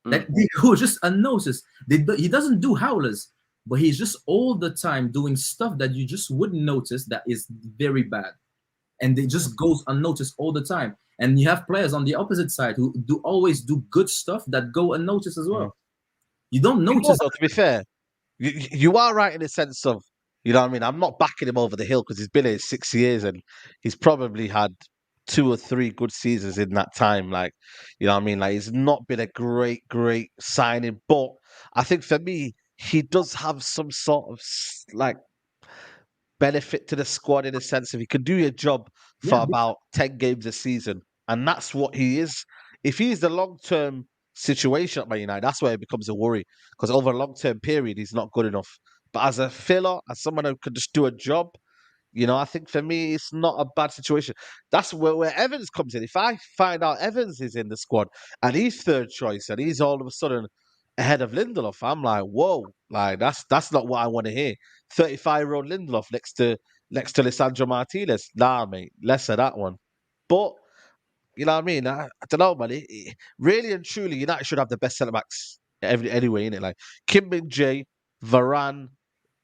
that they go just unnoticed. He doesn't do howlers, but he's just all the time doing stuff that you just wouldn't notice that is very bad. And it just goes unnoticed all the time. And you have players on the opposite side who always do good stuff that go unnoticed as well. You don't notice. To be fair, you are right in the sense of, you know what I mean? I'm not backing him over the hill because he's been here 6 years and he's probably had 2 or 3 good seasons in that time. Like, you know what I mean? Like, he's not been a great signing. But I think for me, he does have some sort of like benefit to the squad in a sense of he can do your job for about 10 games a season. And that's what he is. If he's the long-term situation at Man United, that's where it becomes a worry. Because over a long-term period, he's not good enough. But as a filler, as someone who can just do a job, I think for me, it's not a bad situation. That's where Evans comes in. If I find out Evans is in the squad and he's third choice and he's all of a sudden ahead of Lindelof, I'm like, whoa, like that's not what I want to hear. 35-year-old Lindelof next to Lisandro Martinez. Nah, mate, less of that one. But you know what I mean? I don't know, man. Really and truly, United should have the best centre backs anyway, innit? Like Kim Min-jae, Varane,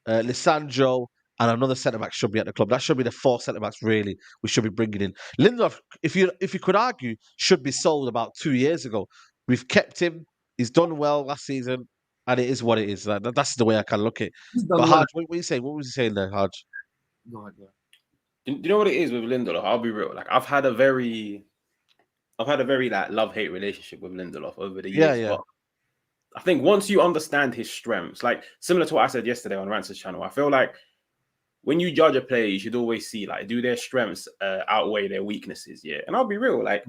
Lisandro, and another centre back should be at the club. That should be the 4 centre backs really we should be bringing in. Lindelof, if you could argue, should be sold about 2 years ago. We've kept him. He's done well last season. and it is what it is. Like, that's the way I can look at it. He's done But well. Hodge, what you saying? What was you saying there, Hodge? Go ahead, go ahead. Do you know what it is with Lindelof? I'll be real. Like I've had a very like love-hate relationship with Lindelof over the years. Yeah. But I think once you understand his strengths, like similar to what I said yesterday on Rance's channel, I feel like when you judge a player, you should always see like, do their strengths outweigh their weaknesses? Yeah. And I'll be real, like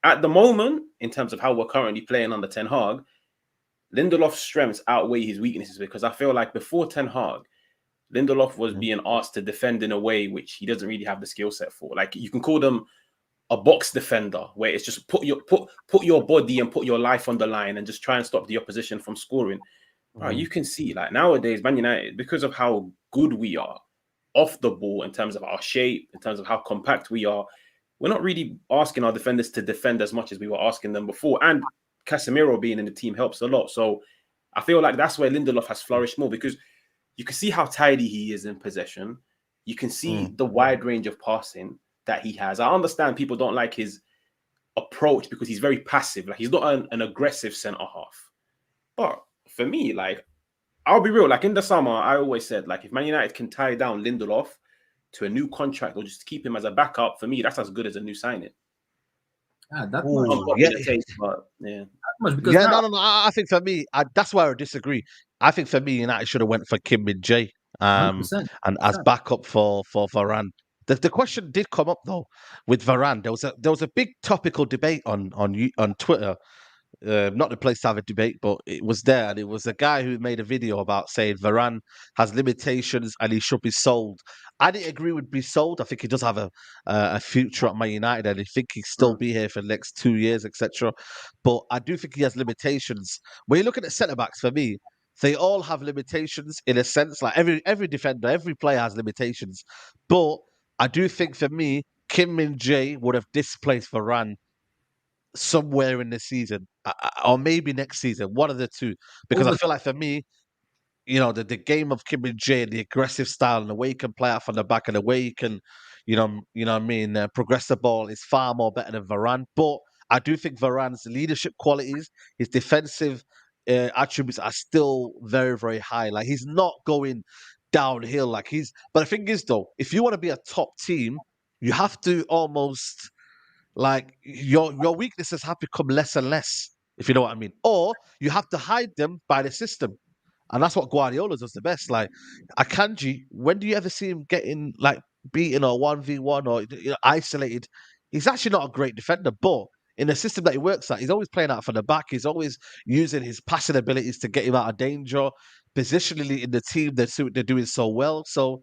at the moment, in terms of how we're currently playing under Ten Hag, Lindelof's strengths outweigh his weaknesses, because I feel like before Ten Hag, Lindelof was being asked to defend in a way which he doesn't really have the skill set for. Like you can call them a box defender, where it's just put your body and put your life on the line and just try and stop the opposition from scoring. Right, you can see like nowadays, Man United, because of how good we are off the ball in terms of our shape, in terms of how compact we are, we're not really asking our defenders to defend as much as we were asking them before. And Casemiro being in the team helps a lot. So I feel like that's where Lindelof has flourished more, because you can see how tidy he is in possession. You can see the wide range of passing that he has. I understand people don't like his approach because he's very passive. Like he's not an aggressive centre half. But for me, like, I'll be real. Like in the summer, I always said, like, if Man United can tie down Lindelof to a new contract or just keep him as a backup, for me, that's as good as a new signing. That much because no. I think for me, that's why I disagree. I think for me, United should have went for Kim Min-jae, and as backup for Varane. The question did come up though with Varane. There was a big topical debate on Twitter. Not the place to have a debate, but it was there, and it was a guy who made a video about saying Varane has limitations and he should be sold. I didn't agree with be sold. I think he does have a future at Man United, and I think he'll still be here for the next 2 years, etc. But I do think he has limitations. When you're looking at centre backs, for me, they all have limitations in a sense. Like every defender, every player has limitations. But I do think for me, Kim Min-jae would have displaced Varane somewhere in the season, or maybe next season, one of the two. Because I feel like for me, you know, the game of Kim Min-jae, the aggressive style, and the way he can play out from the back, and the way he can, you know what I mean, progress the ball is far more better than Varane. But I do think Varane's leadership qualities, his defensive attributes are still very, very high. Like he's not going downhill like he's. But the thing is, though, if you want to be a top team, you have to almost. Like your weaknesses have become less and less, if you know what I mean. Or you have to hide them by the system. And that's what Guardiola does the best. Like Akanji, when do you ever see him getting like beaten or 1v1 or isolated? He's actually not a great defender, but in the system that he works at, he's always playing out from the back. He's always using his passing abilities to get him out of danger. Positionally in the team, they're doing so well. So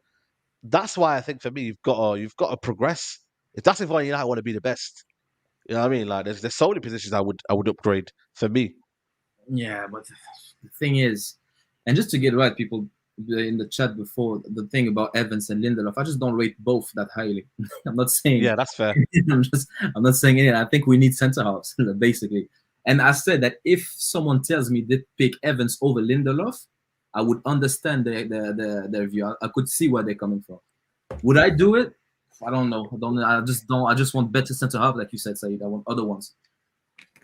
that's why I think for me, you've got to progress. If that's if I want to be the best, you know what I mean? Like there's so many positions I would upgrade for me. Yeah, but the thing is, and just to get right, people in the chat before, the thing about Evans and Lindelof, I just don't rate both that highly. I'm not saying. Yeah, that's fair. I'm not saying anything. I think we need centre halves basically. And I said that if someone tells me they pick Evans over Lindelof, I would understand their view. I could see where they're coming from. Would I do it? I don't know. I just want better centre half, like you said, Saeed. I want other ones.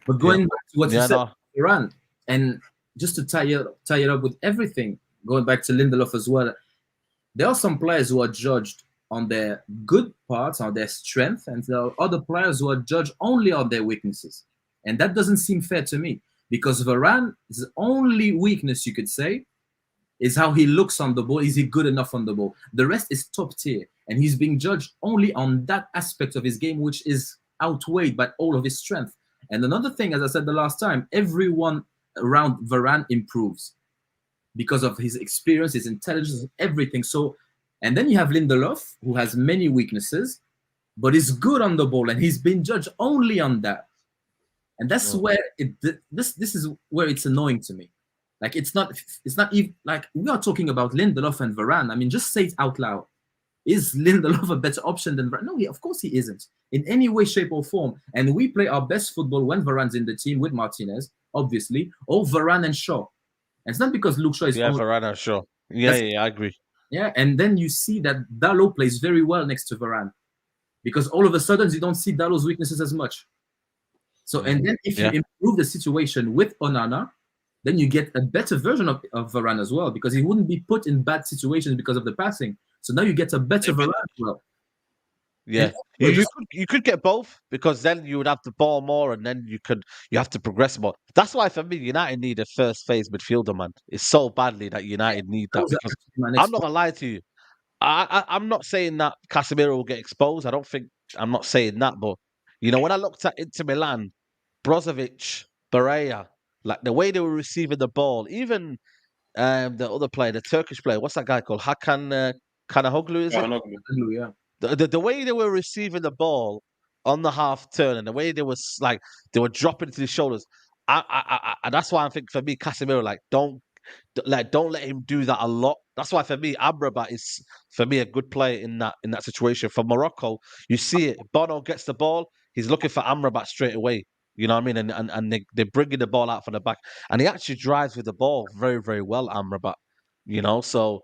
But going back to what you said, Iran, and just to tie it up with everything, going back to Lindelof as well, there are some players who are judged on their good parts, on their strength, and there are other players who are judged only on their weaknesses. And that doesn't seem fair to me, because Varane's only weakness, you could say, is how he looks on the ball. Is he good enough on the ball? The rest is top tier. And he's being judged only on that aspect of his game, which is outweighed by all of his strength. And another thing, as I said the last time, everyone around Varane improves because of his experience, his intelligence, everything. So, and then you have Lindelof, who has many weaknesses, but is good on the ball, and he's been judged only on that. And that's where this is where it's annoying to me. Like it's not even like we are talking about Lindelof and Varane. I mean, just say it out loud. Is Lindelof a better option than Varane? No, of course he isn't in any way, shape, or form. And we play our best football when Varane's in the team with Martinez, obviously, or Varane and Shaw. And it's not because Luke Shaw is Varane and Shaw. Yeah, I agree. Yeah, and then you see that Dalot plays very well next to Varane, because all of a sudden you don't see Dalot's weaknesses as much. So, and then if you improve the situation with Onana, then you get a better version of Varane as well, because he wouldn't be put in bad situations because of the passing. So now you get a better Varane as well. Yeah, you could get both, because then you would have the ball more, and then you have to progress more. That's why for me, United need a first phase midfielder, man. It's so badly that United need that, because I'm not gonna lie to you. I'm not saying that Casemiro will get exposed. I'm not saying that, but when I looked at Inter Milan, Brozovic, Barella, like the way they were receiving the ball, even the other player, the Turkish player, what's that guy called? Hakan Hojlund, is it? Yeah. The way they were receiving the ball on the half turn, and the way they was like they were dropping to the shoulders, that's why I think for me, Casemiro, don't let him do that a lot. That's why for me, Amrabat is for me a good player in that situation. For Morocco, you see it. Bono gets the ball, he's looking for Amrabat straight away. You know what I mean? And they're bringing the ball out from the back, and he actually drives with the ball very, very well, Amrabat. So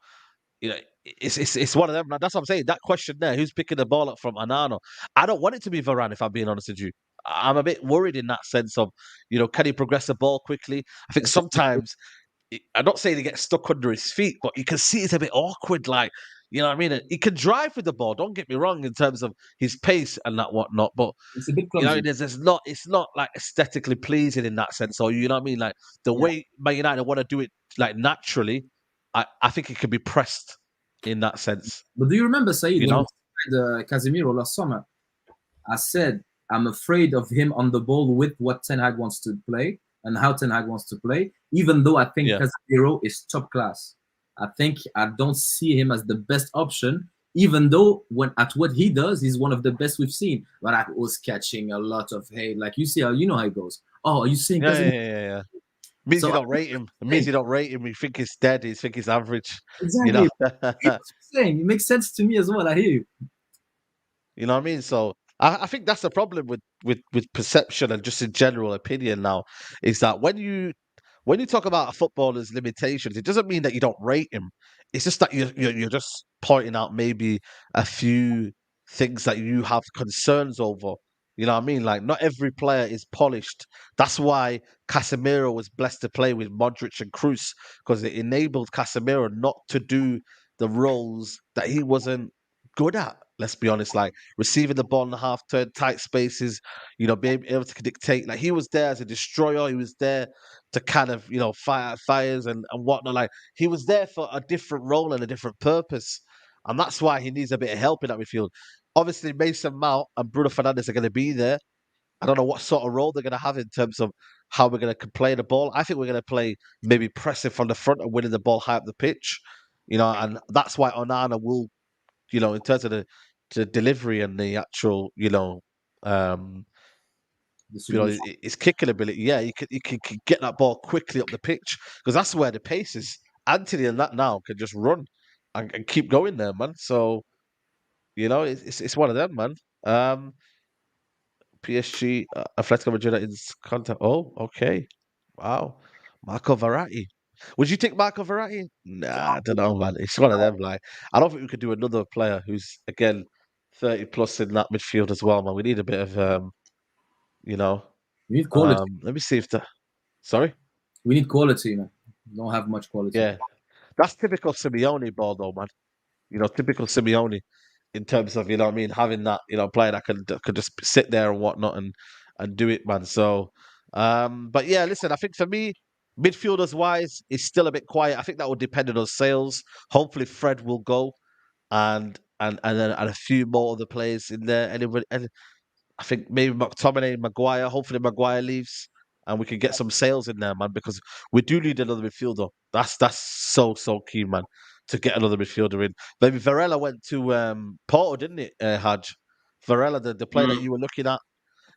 you know, it's one of them. That's what I'm saying. That question there, who's picking the ball up from Anano? I don't want it to be Varane, if I'm being honest with you. I'm a bit worried in that sense of, can he progress the ball quickly? I think sometimes, I'm not saying he gets stuck under his feet, but you can see it's a bit awkward. Like, you know what I mean? He can drive with the ball. Don't get me wrong in terms of his pace and that whatnot, but it's a bit clumsy. It's not like aesthetically pleasing in that sense. Or you know what I mean? Like the way Man United want to do it, like naturally, I think it can be pressed in that sense. But do you remember, Said, when we signed Casemiro last summer? I said I'm afraid of him on the ball with what Ten Hag wants to play and how Ten Hag wants to play, even though I think Casemiro is top class. I don't see him as the best option, even though at what he does, he's one of the best we've seen. But I was catching a lot of hate. Like, you know how it goes. Oh, are you saying Yeah. Means you don't rate him. It means you don't rate him. You think he's dead. You think he's average. Exactly. That's saying. It makes sense to me as well. I hear you. You know what I mean? So I think that's the problem with perception and just in general opinion now, is that when you talk about a footballer's limitations, it doesn't mean that you don't rate him. It's just that you're just pointing out maybe a few things that you have concerns over. You know what I mean? Like, not every player is polished. That's why Casemiro was blessed to play with Modric and Kroos, because it enabled Casemiro not to do the roles that he wasn't good at. Let's be honest, like receiving the ball in the half turn, tight spaces, being able to dictate. Like, he was there as a destroyer. He was there to kind of, fight out fires and whatnot. Like, he was there for a different role and a different purpose. And that's why he needs a bit of help in that midfield. Obviously, Mason Mount and Bruno Fernandes are going to be there. I don't know what sort of role they're going to have in terms of how we're going to play the ball. I think we're going to play maybe pressing from the front and winning the ball high up the pitch. And that's why Onana will, in terms of the delivery and the actual, his kicking ability. Yeah, he can get that ball quickly up the pitch, because that's where the pace is. Anthony and that now can just run and keep going there, man. So, it's one of them, man. PSG, Atletico Madrid is contact. Oh, okay. Wow. Marco Verratti. Would you take Marco Verratti? Nah, I don't know, man. It's one of them. Like, I don't think we could do another player who's, again, 30 plus in that midfield as well, man. We need a bit of, we need quality. Let me see if the. Sorry? We need quality, man. We don't have much quality. Yeah. That's typical Simeone ball, though, man. Typical Simeone in terms of, having that, player that could just sit there and whatnot and do it, man. So, but yeah, listen, I think for me, midfielders wise, it's still a bit quiet. I think that will depend on us sales. Hopefully, Fred will go, and a few more of the players in there. And I think maybe McTominay, Maguire. Hopefully, Maguire leaves, and we can get some sales in there, man, because we do need another midfielder. That's so key, man, to get another midfielder in. Maybe Varela went to Porto, didn't it, Haj? Varela, the player that you were looking at,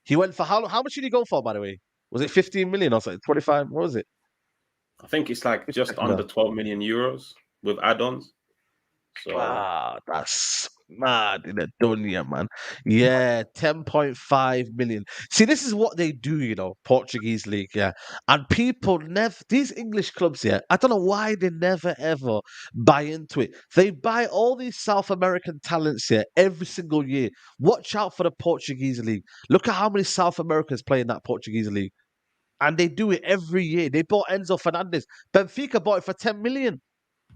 he went for how much did he go for, by the way? Was it 15 million or something? 25? What was it? I think it's like just under 12 million euros with add-ons. So that's mad in a dunya, man. Yeah, 10.5 million. See, this is what they do, Portuguese league, yeah. And people these English clubs, yeah, I don't know why they never ever buy into it. They buy all these South American talents here every single year. Watch out for the Portuguese league. Look at how many South Americans play in that Portuguese league. and they do it every year. They bought Enzo Fernandez. Benfica bought it for 10 million,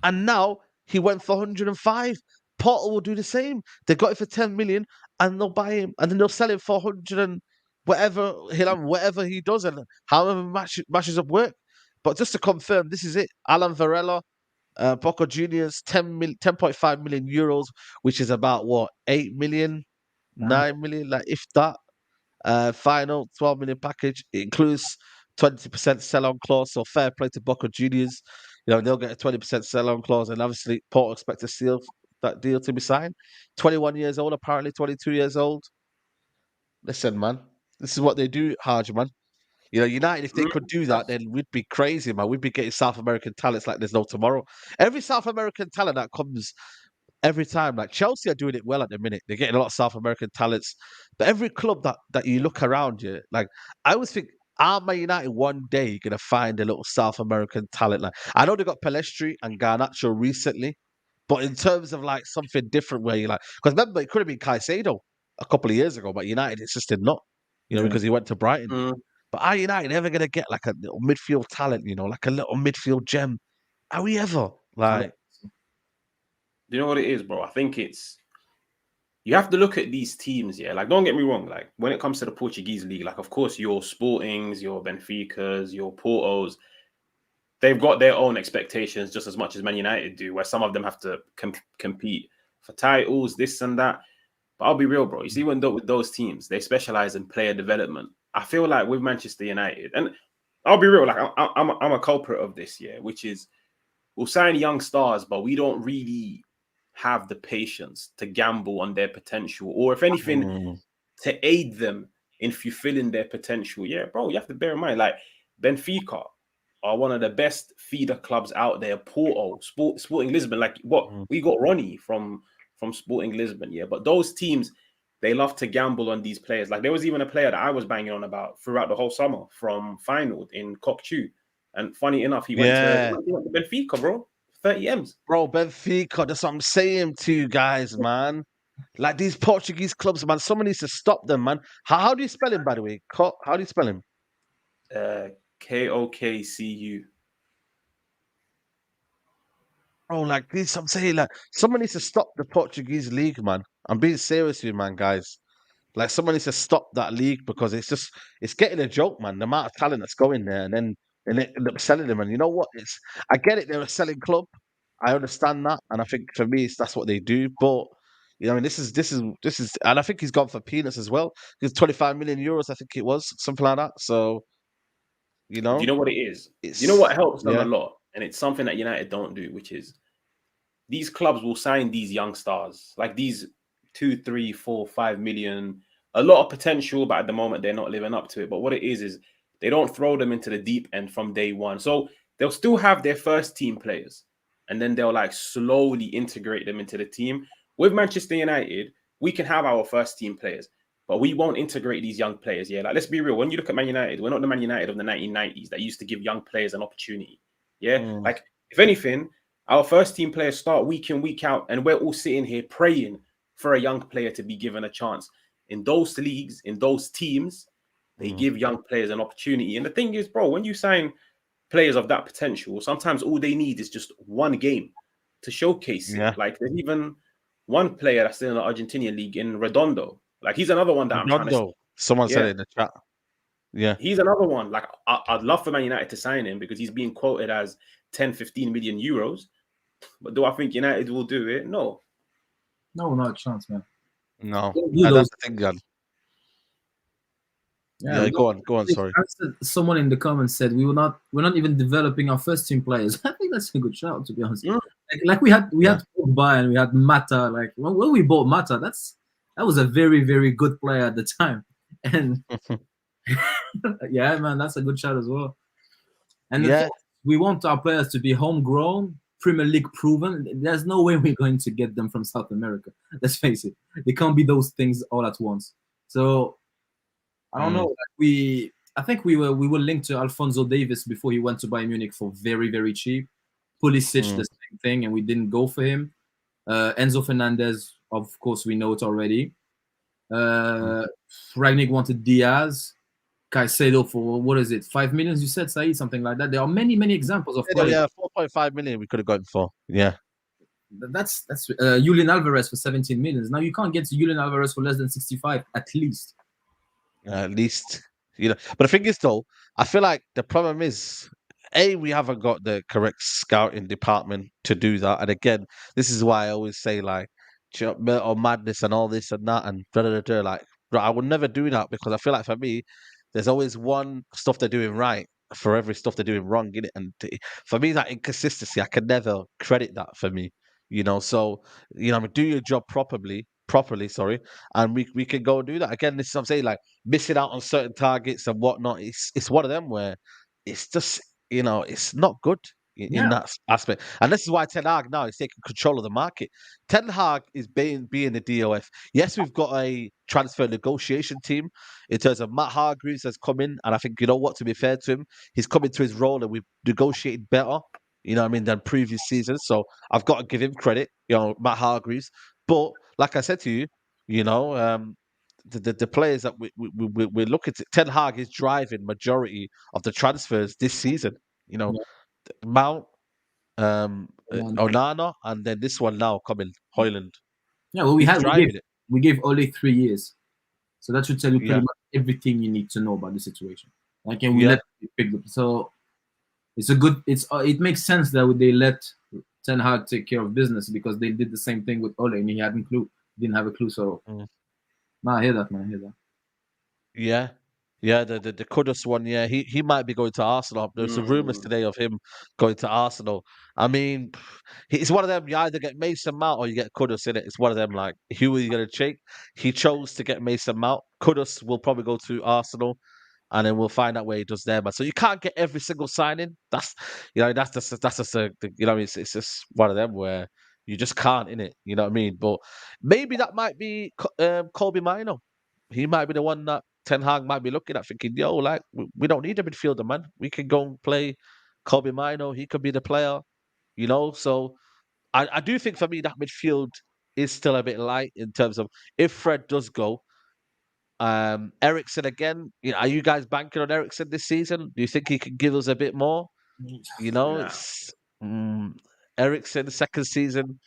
and now he went for 105. Porto will do the same. They got it for 10 million, and they'll buy him, and then they'll sell him for 100 and whatever he does, and however matches up work. But just to confirm, this is it. Alan Varela, Boca Juniors, 10.5 million euros, which is about what, 8 million, 9 million, like if that. Final 12 million package. It includes 20% sell-on clause. So fair play to Boca Juniors. They'll get a 20% sell-on clause, and obviously Porto expect to seal that deal to be signed. 21 years old, apparently 22 years old. Listen, man, this is what they do, Haj, man. United, if they could do that, then we'd be crazy, man. We'd be getting South American talents like there's no tomorrow. Every South American talent that comes every time, like Chelsea are doing it well at the minute. They're getting a lot of South American talents. But every club that you look around, like I always think, are Man United one day gonna find a little South American talent? Like I know they got Pelestri and Garnacho recently, but in terms of like something different where you like, because remember it could have been Caicedo a couple of years ago, but United insisted not, because he went to Brighton. But are United ever gonna get like a little midfield talent, like a little midfield gem? Are we ever? Like, do you know what it is, bro? I think you have to look at these teams, yeah. Like, don't get me wrong. Like, when it comes to the Portuguese league, like, of course, your Sportings, your Benficas, your Portos, they've got their own expectations just as much as Man United do, where some of them have to compete for titles, this and that. But I'll be real, bro. You see, with those teams, they specialize in player development. I feel like with Manchester United, and I'll be real, like I'm a culprit of this, yeah, which is we'll sign young stars, but we don't really have the patience to gamble on their potential, or if anything, to aid them in fulfilling their potential. Yeah, bro, you have to bear in mind, like Benfica are one of the best feeder clubs out there. Porto, Sporting Lisbon, like what we got Ronnie from Sporting Lisbon, yeah. But those teams, they love to gamble on these players. Like there was even a player that I was banging on about throughout the whole summer from Feyenoord in Kokchu. And funny enough, he went to Benfica, bro. 30 M's. Bro, Benfica, that's what I'm saying to you guys, man. Like these Portuguese clubs, man, someone needs to stop them, man. How do you spell him, by the way? How do you spell him? Kokcu. Bro, like this, I'm saying, like, someone needs to stop the Portuguese league, man. I'm being serious with you, man, guys. Like, someone needs to stop that league because it's getting a joke, man. The amount of talent that's going there, and then they end up selling them. And you know what? I get it, they're a selling club. I understand that, and I think for me, that's what they do. But I mean, this is, and I think he's gone for peanuts as well. Because 25 million euros, I think it was something like that. So, Do you know what it is? You know what helps them a lot, and it's something that United don't do, which is these clubs will sign these young stars, like these 2, 3, 4, 5 million, a lot of potential, but at the moment they're not living up to it. But what it is they don't throw them into the deep end from day one. So they'll still have their first team players, and then they'll like slowly integrate them into the team. With Manchester United, we can have our first team players, but we won't integrate these young players. Yeah, like let's be real. When you look at Man United, we're not the Man United of the 1990s that used to give young players an opportunity. Yeah, like if anything, our first team players start week in, week out, and we're all sitting here praying for a young player to be given a chance. In those leagues, in those teams, they give young players an opportunity. And the thing is, bro, when you sign players of that potential, sometimes all they need is just one game to showcase it. Like there's even one player that's in the Argentinian league in Redondo. Like he's another one that I'm trying to. Someone said it in the chat. Yeah, he's another one. Like I'd love for Man United to sign him because he's being quoted as 10, 15 million euros. But do I think United will do it? No. No, not a chance, man. No, that's the thing, Jan. Yeah, go on. Sorry. Someone in the comments said we're not even developing our first team players. I think that's a good shout, to be honest. Like we had Pogba and we had Mata. Like when we bought Mata, that was a very, very good player at the time. And yeah, man, that's a good shout as well. And we want our players to be homegrown, Premier League proven. There's no way we're going to get them from South America. Let's face it. They can't be those things all at once. So I don't know. Like I think we were linked to Alphonso Davies before he went to Bayern Munich for very, very cheap. Pulisic, the same thing, and we didn't go for him. Enzo Fernandez, of course, we know it already. Rangnick wanted Diaz. Caicedo for what is it, 5 million? You said, Saeed, something like that. There are many examples of players. Yeah, 4.5 million we could have gone for. Yeah. That's Julian Alvarez for 17 million. Now you can't get to Julian Alvarez for less than 65 at least. At least, But the thing is, though, I feel like the problem is, we haven't got the correct scouting department to do that. And again, this is why I always say, like, or madness and all this and that and like, I would never do that because I feel like for me, there's always one stuff they're doing right for every stuff they're doing wrong in it. And for me, that inconsistency, I can never credit that for me. So do your job properly, sorry, and we can go and do that again. This is what I'm saying, like missing out on certain targets and whatnot. It's one of them where it's just it's not good in that aspect, and this is why Ten Hag now is taking control of the market. Ten Hag is being the DOF. Yes, we've got a transfer negotiation team in terms of Matt Hargreaves has come in, and I think what, to be fair to him, he's come into his role and we've negotiated better. Than previous seasons. So I've got to give him credit, Matt Hargreaves. But like I said to you, the players that we're looking to, Ten Hag is driving majority of the transfers this season. Mount, Onana, and then this one now coming, Højlund. Yeah, well, we gave Ole 3 years, so that should tell you pretty much everything you need to know about the situation. Like, and we let it pick up. So it makes sense that they let Ten Hag take care of business because they did the same thing with Ole and he didn't have a clue. So I hear that, man. I hear that. Yeah, the Kudus one, he might be going to Arsenal. There's some rumours today of him going to Arsenal. I mean, it's one of them. You either get Mason Mount or you get Kudus in it. It's one of them. Like, who are you going to take? He chose to get Mason Mount. Kudus will probably go to Arsenal, and then we'll find out where he does there. But so you can't get every single signing. That's just it's just one of them where you just can't, innit? You know what I mean? But maybe that might be Kobe Mino. He might be the one that Ten Hag might be looking at, thinking, "Yo, like we don't need a midfielder, man. We can go and play Kobe Mino. He could be the player." So I do think for me that midfield is still a bit light in terms of if Fred does go. Eriksen again. Are you guys banking on Eriksen this season? Do you think he can give us a bit more? It's Eriksen second season.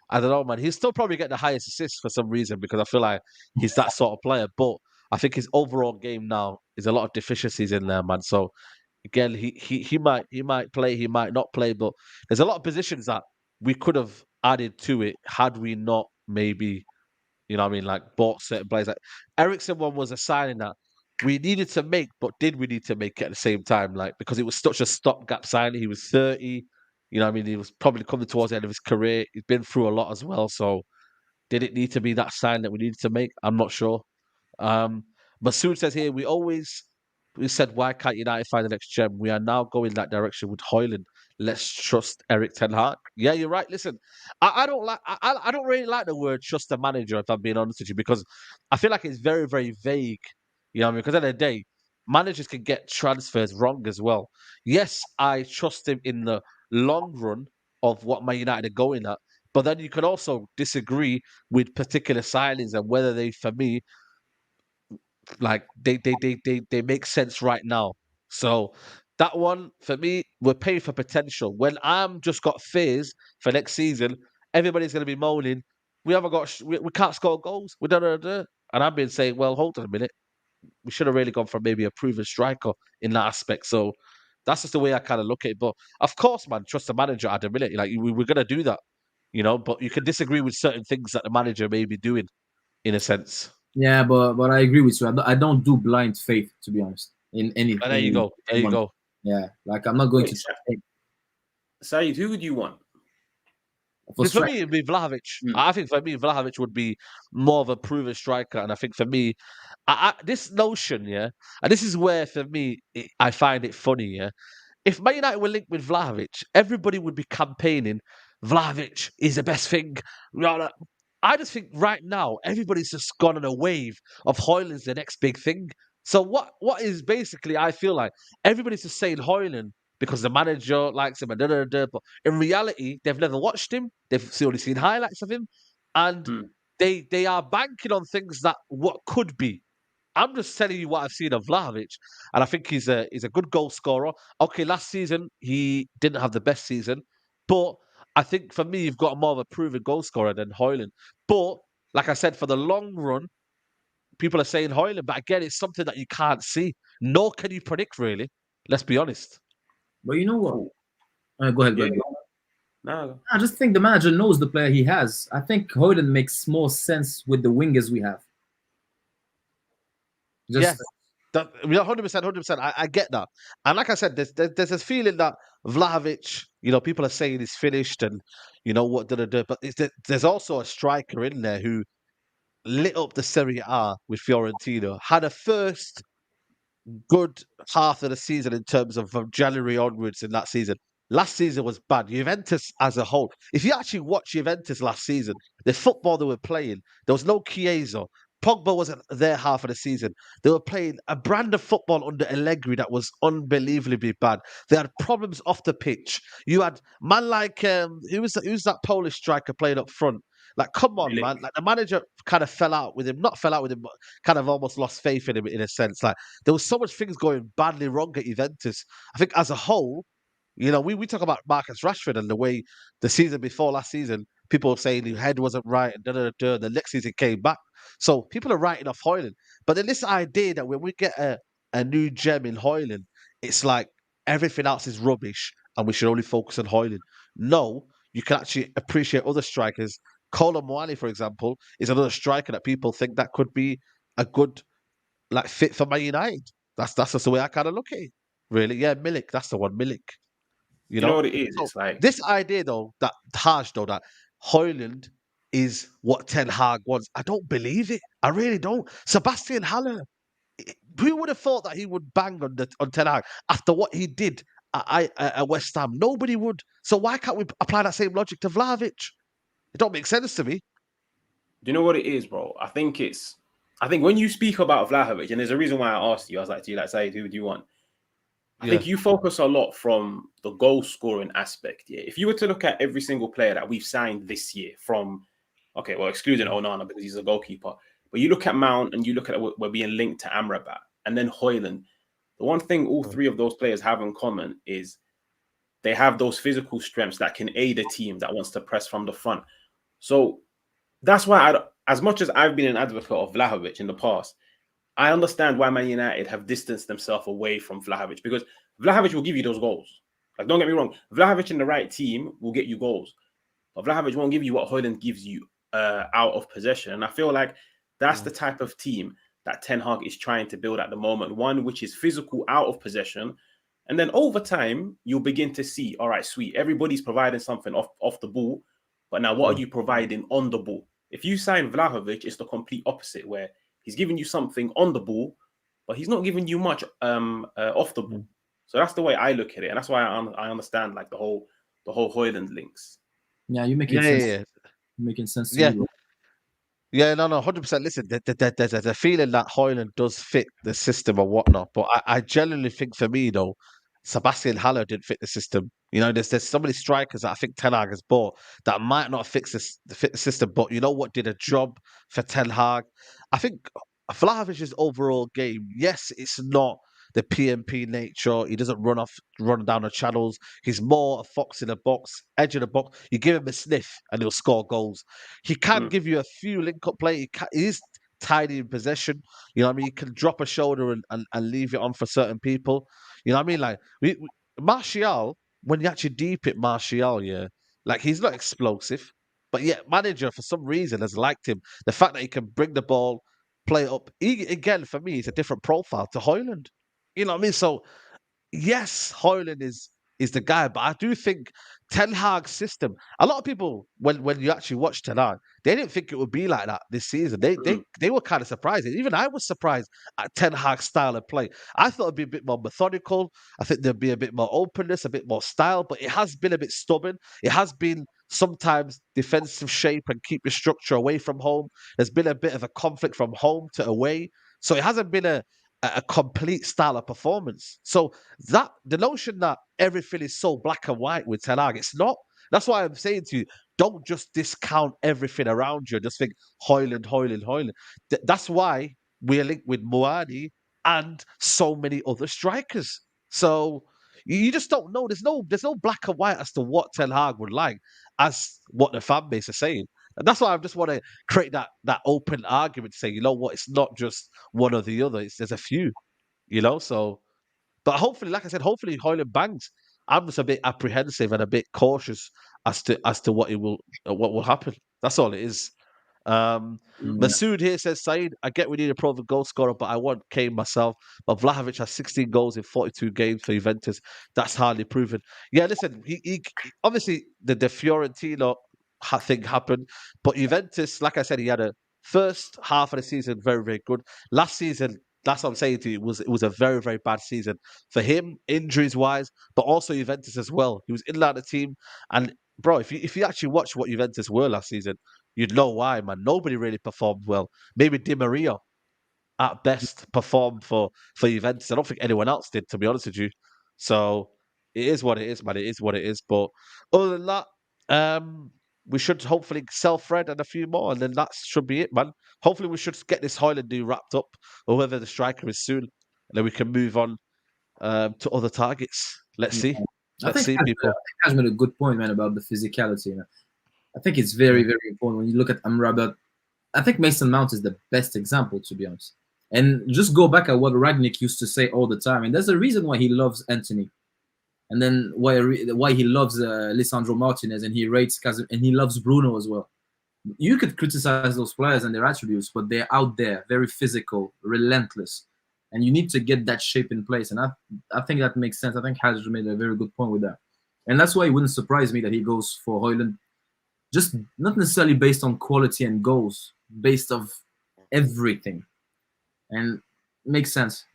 I don't know, man. He'll still probably get the highest assists for some reason because I feel like he's that sort of player. But I think his overall game now is a lot of deficiencies in there, man. So again, he might play, he might not play, but there's a lot of positions that we could have added to it had we not maybe, like bought certain players. Like Eriksen one was a signing that we needed to make, but did we need to make it at the same time? Like, because it was such a stopgap signing. He was 30. He was probably coming towards the end of his career. He's been through a lot as well. So did it need to be that sign that we needed to make? I'm not sure. But Soon says here, we said, why can't United find the next gem? We are now going that direction with Højlund. Let's trust Erik Ten Hag. Yeah, you're right. Listen, I don't really like the word trust the manager, if I'm being honest with you, because I feel like it's very, very vague. Because at the end of the day, managers can get transfers wrong as well. Yes, I trust him in the long run of what Man United are going at, but then you can also disagree with particular signings and whether they, for me, like they make sense right now. So that one for me, we're paying for potential. When I'm just got fears for next season, everybody's going to be moaning. We haven't got, we can't score goals. We don't. And I've been saying, well, hold on a minute. We should have really gone for maybe a proven striker in that aspect. So that's just the way I kind of look at it. But of course, man, trust the manager at a minute. Like we're going to do that, But you can disagree with certain things that the manager may be doing, in a sense. Yeah, but I agree with you. I don't do blind faith, to be honest, in anything. There you go. There you go. Yeah, like I'm not going to. Saeed, who would you want? For me, it'd be Vlahovic. I think for me, Vlahovic would be more of a proven striker. And I think for me, this notion, and this is where for me, I find it funny, if Man United were linked with Vlahovic, everybody would be campaigning, Vlahovic is the best thing. I just think right now, everybody's just gone on a wave of Højlund's the next big thing. So what is basically, I feel like, everybody's just saying Højlund because the manager likes him, but in reality, they've never watched him. They've only seen highlights of him. And they are banking on things that what could be. I'm just telling you what I've seen of Vlahovic, and I think he's a good goal scorer. Okay, last season he didn't have the best season, but I think for me, you've got more of a proven goal scorer than Højlund. But like I said, for the long run, people are saying Højlund, but again, it's something that you can't see. Nor can you predict, really. Let's be honest. But you know what? Cool. Go ahead. Yeah. Go ahead. No. I just think the manager knows the player he has. I think Hojlund makes more sense with the wingers we have. Yes. 100%. I get that. And like I said, there's this feeling that Vlahovic, people are saying he's finished and, what did I do? But there's also a striker in there who lit up the Serie A with Fiorentina, had a first good half of the season in terms of from January onwards in that season. Last season was bad. Juventus as a whole. If you actually watch Juventus last season, the football they were playing, there was no Chiesa. Pogba wasn't there half of the season. They were playing a brand of football under Allegri that was unbelievably bad. They had problems off the pitch. You had man like who's that Polish striker playing up front? Like, come on, Really? man. Like the manager kind of fell out with him. Not fell out with him, but kind of almost lost faith in him in a sense. Like there was so much things going badly wrong at Juventus. I think as a whole, we talk about Marcus Rashford and the way the season before last season, people were saying his head wasn't right and the next season came back. So people are writing off Højlund. But then this idea that when we get a new gem in Højlund, it's like everything else is rubbish and we should only focus on Højlund. No, you can actually appreciate other strikers. Kolo Muani, for example, is another striker that people think that could be a good fit for Man United. That's just the way I kind of look at it. Really, yeah, Milik. That's the one, Milik. You know what it is? So It's like this idea though, that Højlund is what Ten Hag wants. I don't believe it. I really don't. Sebastian Haller. Who would have thought that he would bang on Ten Hag after what he did at West Ham? Nobody would. So why can't we apply that same logic to Vlahovic? It don't make sense to me. Do you know what it is, bro? I think when you speak about Vlahovic, and there's a reason why I asked you, I was like, do you like say who do you want? I think you focus a lot from the goal scoring aspect. Yeah. If you were to look at every single player that we've signed this year excluding Onana because he's a goalkeeper, but you look at Mount and you look at we're being linked to Amrabat and then Højlund. The one thing all three of those players have in common is they have those physical strengths that can aid a team that wants to press from the front. So that's why, as much as I've been an advocate of Vlahovic in the past, I understand why Man United have distanced themselves away from Vlahovic, because Vlahovic will give you those goals. Like, don't get me wrong, Vlahovic in the right team will get you goals, but Vlahovic won't give you what Højlund gives you out of possession. And I feel like that's the type of team that Ten Hag is trying to build at the moment, one which is physical out of possession. And then over time, you'll begin to see, all right, sweet, everybody's providing something off the ball, but now what are you providing on the ball? If you sign Vlahovic, it's the complete opposite, where he's giving you something on the ball, but he's not giving you much off the ball. So that's the way I look at it, and that's why I understand like the whole Højlund links. Yeah, you make it sense. Yeah. Making sense to me. Yeah, no, 100%. Listen, there's a feeling that Højlund does fit the system or whatnot, but I genuinely think for me though, Sebastian Haller didn't fit the system. There's so many strikers that I think Ten Hag has bought that might not fit the system, but you know what did a job for Ten Hag? I think Vlahovic's overall game, yes, it's not the PMP nature. He doesn't run down the channels. He's more a fox in the box, edge of the box. You give him a sniff and he'll score goals. He can give you a few link-up play. He is tidy in possession. You know what I mean? He can drop a shoulder and leave it on for certain people. You know what I mean? Like Martial, when you actually deep it Martial, yeah, like he's not explosive, but yet manager for some reason has liked him. The fact that he can bring the ball, play it up. Again, for me, it's a different profile to Højlund. You know what I mean? So yes, Højlund is the guy, but I do think Ten Hag's system. A lot of people, when you actually watch Ten Hag, they didn't think it would be like that this season. They were kind of surprised. Even I was surprised at Ten Hag's style of play. I thought it'd be a bit more methodical. I think there'd be a bit more openness, a bit more style, but it has been a bit stubborn. It has been sometimes defensive shape and keep your structure away from home. There's been a bit of a conflict from home to away. So it hasn't been a complete style of performance. So that the notion that everything is so black and white with Ten Hag, it's not. That's why I'm saying to you, don't just discount everything around you. Just think Højlund. That's why we're linked with Muani and so many other strikers. So you just don't know. There's no black and white as to what Ten Hag would like, as what the fan base are saying. And that's why I just want to create that open argument to say, you know what, it's not just one or the other. There's a few, so but hopefully, like I said, hopefully Højlund bangs. I'm just a bit apprehensive and a bit cautious as to what will happen. That's all it is. Masood here says, Saeed, I get we need a proven goal scorer, but I want Kane myself. But Vlahovic has 16 goals in 42 games for Juventus. That's hardly proven. Yeah, listen, he obviously the Fiorentina thing happened, but Juventus, like I said, he had a first half of the season very, very good. Last season, that's what I'm saying to you, it was a very, very bad season for him, injuries wise, but also Juventus as well. He was in and out of the team, and bro, if you actually watch what Juventus were last season, you'd know why, man. Nobody really performed well. Maybe Di Maria at best performed for Juventus. I don't think anyone else did, to be honest with you. So it is what it is, man. It is what it is. But other than that, we should hopefully sell Fred and a few more, and then that should be it, man. Hopefully we should get this Højlund deal wrapped up, or whether the striker is soon, and then we can move on to other targets. Let's see. Let's see, people. I think has made a good point, man, about the physicality. I think it's very, very important when you look at Amrabat. I think Mason Mount is the best example, to be honest. And just go back at what Ragnick used to say all the time, and there's a reason why he loves Anthony, and then why he loves Lisandro Martinez, and he rates and he loves Bruno as well. You could criticize those players and their attributes, but they're out there, very physical, relentless, and you need to get that shape in place. And I think that makes sense. I think Hajj made a very good point with that, and that's why it wouldn't surprise me that he goes for Højlund. Just not necessarily based on quality and goals, based of everything. And makes sense.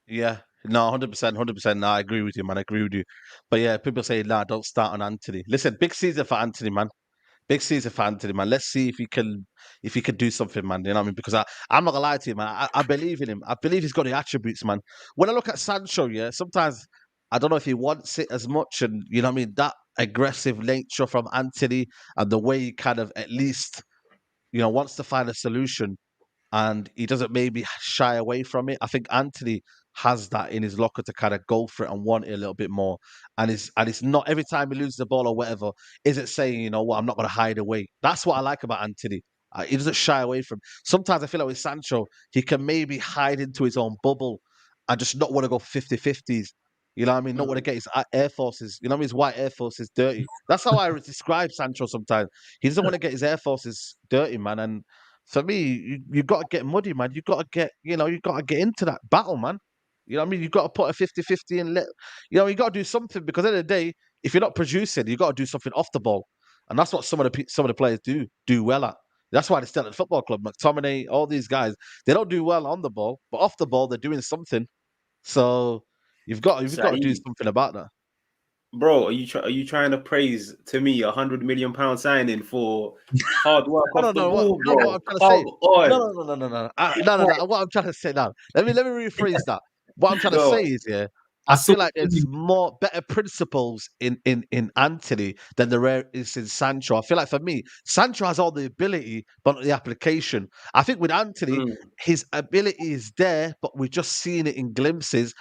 Yeah. No, 100%, 100%. No, I agree with you, man. I agree with you. But yeah, people say, nah, don't start on Anthony. Listen, big season for Anthony, man. Big season for Anthony, man. Let's see if he can do something, man. You know what I mean? Because I'm not gonna lie to you, man. I believe in him. I believe he's got the attributes, man. When I look at Sancho, yeah, sometimes I don't know if he wants it as much, and you know what I mean, that aggressive nature from Anthony and the way he kind of at least, wants to find a solution and he doesn't maybe shy away from it. I think Anthony has that in his locker to kind of go for it and want it a little bit more. And it's not every time he loses the ball or whatever, is it saying, you know what, I'm not going to hide away. That's what I like about Anthony. He doesn't shy away from. Sometimes I feel like with Sancho, he can maybe hide into his own bubble and just not want to go 50-50s. You know what I mean? Not want to get his Air Forces, you know what I mean? His white Air Forces dirty. That's how I describe Sancho sometimes. He doesn't want to get his Air Forces dirty, man. And for me, you got to get muddy, man. You got to get, you got to get into that battle, man. You know what I mean? You got to put a 50-50 and you got to do something because at the end of the day, if you're not producing, you got to do something off the ball. And that's what some of the players do well at. That's why they're still at the football club. McTominay, all these guys, they don't do well on the ball, but off the ball, they're doing something. So you've got to do something about that. Bro, are you trying to praise to me £100 million signing for hard work off the ball, bro? What I'm trying to say. No. What I'm trying to say now. Let me rephrase that. What I'm trying to say is, yeah, I feel like there's better principles in Anthony than there is in Sancho. I feel like for me, Sancho has all the ability, but not the application. I think with Anthony, his ability is there, but we're just seeing it in glimpses.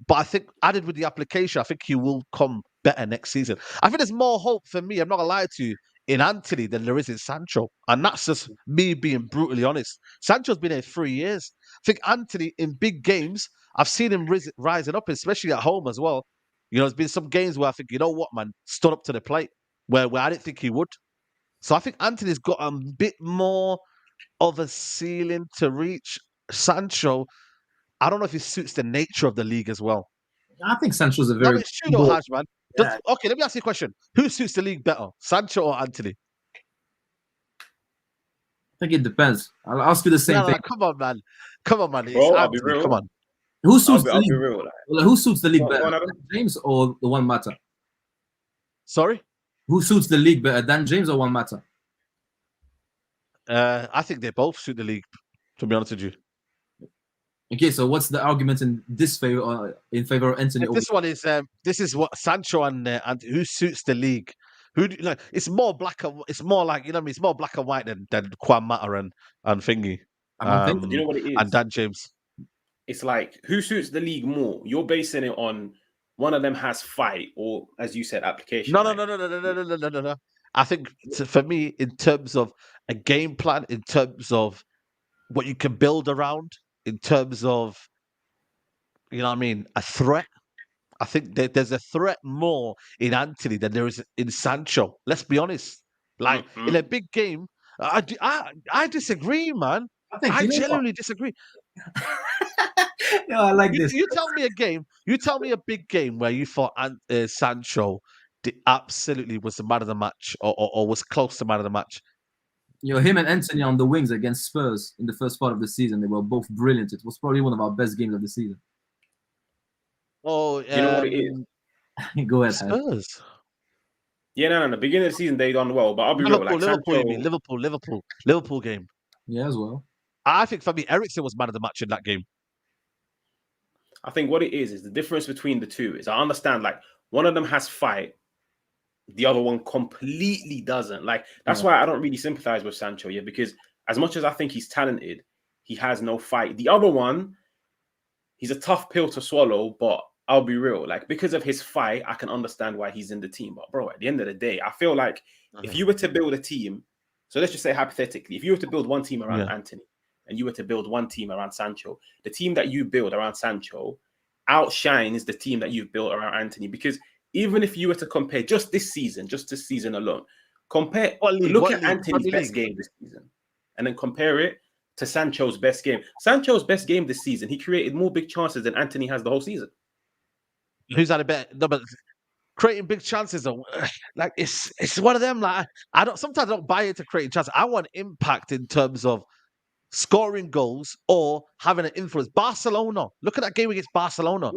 But I think added with the application, I think he will come better next season. I think there's more hope for me, I'm not gonna lie to you, in Anthony than there is in Sancho. And that's just me being brutally honest. Sancho's been here 3 years. I think Anthony in big games, I've seen him rising up, especially at home as well. There's been some games where I think, you know what, man, stood up to the plate where I didn't think he would. So I think Anthony's got a bit more of a ceiling to reach. Sancho, I don't know if he suits the nature of the league as well. I think Sancho's a very... No, it's true though, Haj, man. Yeah. Okay, let me ask you a question. Who suits the league better, Sancho or Anthony? I think it depends. I'll ask you the same thing. Come on, man. It's Bro, Anthony. I'll be real. Come on. Who suits the league? Who suits the league better, Dan James or the Juan Mata? Sorry? Who suits the league better, Dan James or Juan Mata? I think they both suit the league, to be honest with you. Okay, so what's the argument in this favor in favor of Anthony? This one is what Sancho and who suits the league. It's more black and it's more like it's more black and white than Juan Mata and thingy. Do you know what it is? And Dan James. It's like, who suits the league more? You're basing it on one of them has fight, or as you said, application. No. I think for me, in terms of a game plan, in terms of what you can build around, in terms of, you know what I mean, a threat. I think there's a threat more in Anthony than there is in Sancho. Let's be honest. Like in a big game, I disagree, man. I genuinely disagree. No, I like this. You tell me a game. You tell me a big game where you thought Sancho absolutely was the man of the match, or was close to man of the match. Him and Anthony on the wings against Spurs in the first part of the season, they were both brilliant. It was probably one of our best games of the season. Oh, you know what it is? Go ahead, Spurs. Yeah, no. The beginning of the season they done well, but I'll be real. Like Liverpool game. Yeah, as well. I think for me, Eriksen was man of the match in that game. I think what it is the difference between the two is I understand like one of them has fight, the other one completely doesn't. Like that's why I don't really sympathize with Sancho, because as much as I think he's talented, he has no fight. The other one, he's a tough pill to swallow, but I'll be real. Like because of his fight, I can understand why he's in the team. But bro, at the end of the day, I feel like if you were to build a team, so let's just say hypothetically, if you were to build one team around Anthony and you were to build one team around Sancho, the team that you build around Sancho outshines the team that you've built around Anthony. Because even if you were to compare just this season alone, look at Anthony's best game this season and then compare it to Sancho's best game. Sancho's best game this season, he created more big chances than Anthony has the whole season. Who's had a better? No, but creating big chances, like it's one of them. Like sometimes I don't buy into creating chances. I want impact in terms of scoring goals or having an influence. Barcelona, look at that game against Barcelona.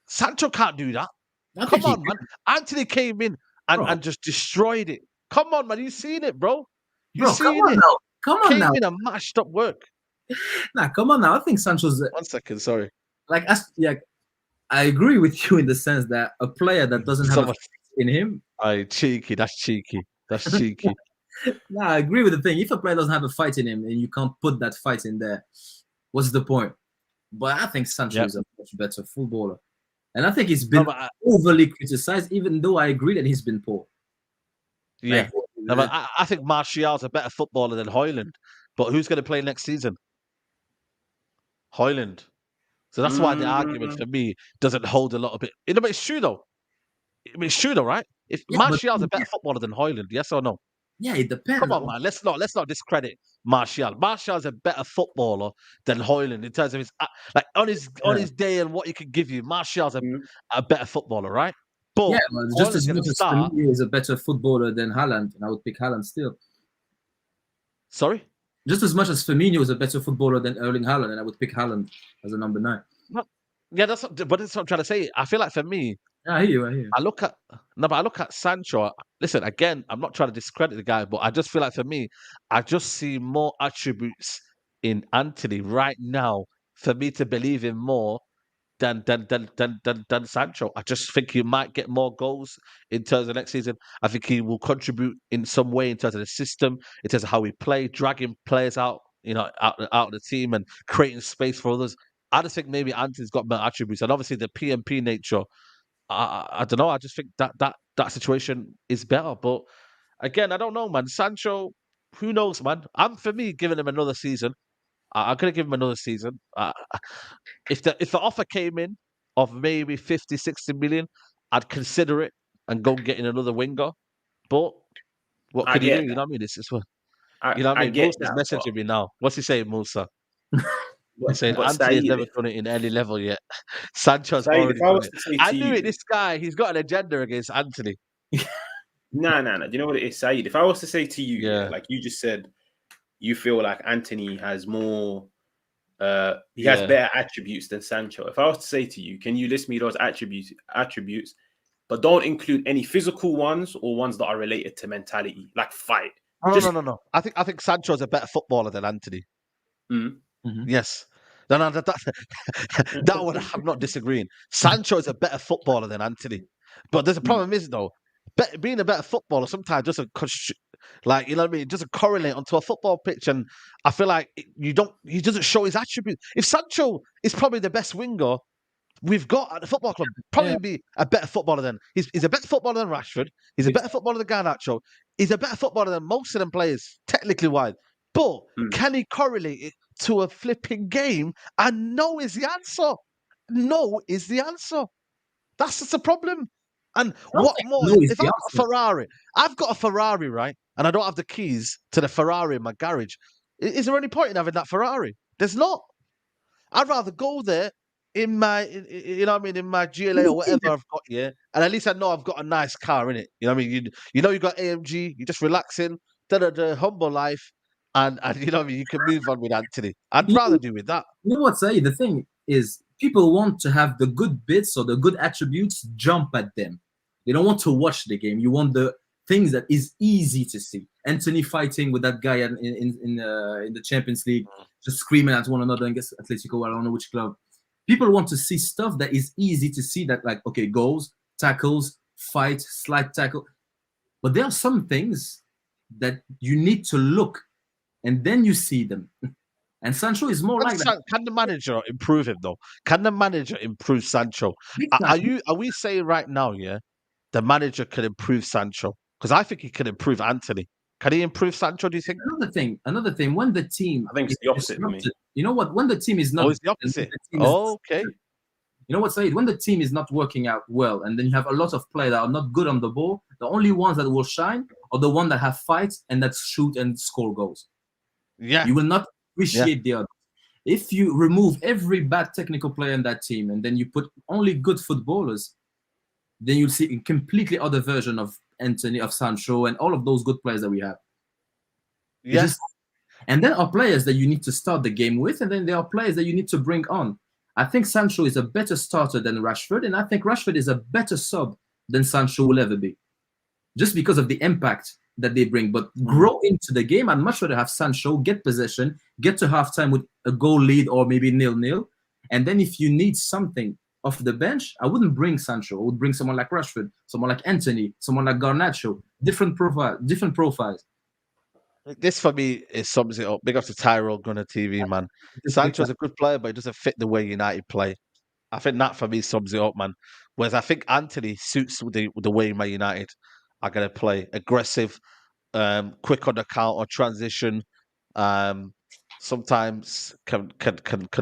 Sancho can't do that. Come on, man. Anthony came in and just destroyed it. Come on, man. You seen it, bro? Come on now. Came in and mashed up work. Nah, come on now. I think Sancho's... 1 second, sorry. I agree with you in the sense that a player that doesn't have a in him... cheeky. That's cheeky. That's cheeky. Nah, I agree with the thing. If a player doesn't have a fight in him and you can't put that fight in there, what's the point? But I think Sancho is a much better footballer. And I think he's been overly criticized, even though I agree that he's been poor. Yeah. But I think Martial's a better footballer than Højlund. But who's going to play next season? Højlund. So that's why the argument for me doesn't hold a lot of it. But it's true though. It's true though, right? If Martial's a better footballer than Højlund, yes or no? Yeah, it depends. Come on, man. Let's not discredit Martial. Martial's a better footballer than Højlund in terms of his on his day and what he can give you. Martial's a better footballer, right? But just as much as Firmino is a better footballer than Haaland, and I would pick Haaland still. Sorry? Just as much as Firmino is a better footballer than Erling Haaland, and I would pick Haaland as a number 9. Yeah, that's what I'm trying to say. I feel like for me, I hear you. I look at Sancho. Listen, again, I'm not trying to discredit the guy, but I just feel like for me, I just see more attributes in Anthony right now for me to believe in more than Sancho. I just think he might get more goals in terms of next season. I think he will contribute in some way in terms of the system, in terms of how we play, dragging players out of the team and creating space for others. I just think maybe Anthony's got better attributes, and obviously the PMP nature. I don't know. I just think that situation is better. But again, I don't know, man. Sancho, who knows, man? I'm for me giving him another season. I'm gonna give him another season. If the offer came in of maybe 50, 60 million, I'd consider it and go getting another winger. But what can you do? You know what I mean? It's just what you know what I mean. Musa's messaging me now. What's he saying, Musa? He's saying Anthony has never done it in any level yet. Sancho's already done it. I knew it. This guy, he's got an agenda against Anthony. No. Do you know what it is, Saeed? If I was to say to you, like you just said, you feel like Anthony has more, he has better attributes than Sancho. If I was to say to you, can you list me those attributes, but don't include any physical ones or ones that are related to mentality, like fight? No. I think Sancho's a better footballer than Anthony. Yes. No, that one I'm not disagreeing. Sancho is a better footballer than Anthony. But there's a problem is though, being a better footballer sometimes doesn't Like, you know what I mean? It doesn't correlate onto a football pitch. And I feel like he doesn't show his attributes. If Sancho is probably the best winger we've got at the football club, probably be a better footballer than he's a better footballer than Rashford. He's a better footballer than Garnacho. He's a better footballer than most of them players, technically wise. But can he correlate it to a flipping game? And no is the answer. No is the answer. That's just a problem. And what more? If I've got a Ferrari, I've got a Ferrari, right? And I don't have the keys to the Ferrari in my garage. Is there any point in having that Ferrari? There's not. I'd rather go there in my, you know what I mean, in my GLA or whatever I've got here, and at least I know I've got a nice car in it. You know what I mean? You know you got AMG, you're just relaxing, the humble life, and you know what I mean. You can move on with Anthony. I'd rather do with that. You know what, Say? The thing is, people want to have the good bits or the good attributes jump at them. They don't want to watch the game. You want the things that is easy to see. Anthony fighting with that guy in the Champions League, just screaming at one another against Atletico. I don't know which club. People want to see stuff that is easy to see. That like, okay, goals, tackles, fight, slide tackle. But there are some things that you need to look, and then you see them. And Sancho is more like that. Can the manager improve him though? Can the manager improve Sancho? Are we saying right now, yeah, the manager can improve Sancho? Because I think he can improve Anthony. Can he improve Sancho, do you think? Another thing, when the team... I think it's the opposite for me. You know what? When the team is not... Oh, it's the opposite. Okay. You know what, Said? When the team is not working out well, and then you have a lot of players that are not good on the ball, the only ones that will shine are the ones that have fights and that shoot and score goals. Yeah. You will not appreciate the other. If you remove every bad technical player in that team and then you put only good footballers, then you'll see a completely other version of Anthony, of Sancho, and all of those good players that we have. Yes. And then are players that you need to start the game with, and then there are players that you need to bring on. I think Sancho is a better starter than Rashford, and I think Rashford is a better sub than Sancho will ever be, just because of the impact that they bring. But grow into the game, I'd much rather have Sancho get possession, get to halftime with a goal lead or maybe 0-0, and then if you need something off the bench, I wouldn't bring Sancho. I would bring someone like Rashford, someone like Anthony, someone like Garnacho, different profiles. This for me is sums it up. Big up to Tyrell Gunner TV, man. Sancho's a good player, but he doesn't fit the way United play. I think that for me sums it up, man. Whereas I think Anthony suits the way Man United are going to play. Aggressive, quick on the counter, transition. Sometimes can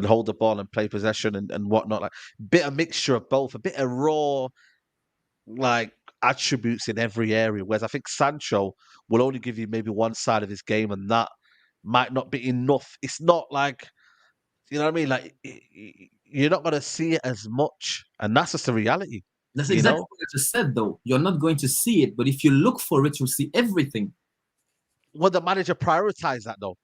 hold the ball and play possession and whatnot. Like bit of mixture of both, a bit of raw, like attributes in every area. Whereas I think Sancho will only give you maybe one side of his game, and that might not be enough. It's not like, you know what I mean? Like you're not going to see it as much, and that's just the reality. That's exactly what I just said, though. You're not going to see it, but if you look for it, you'll see everything. Will the manager prioritize that, though?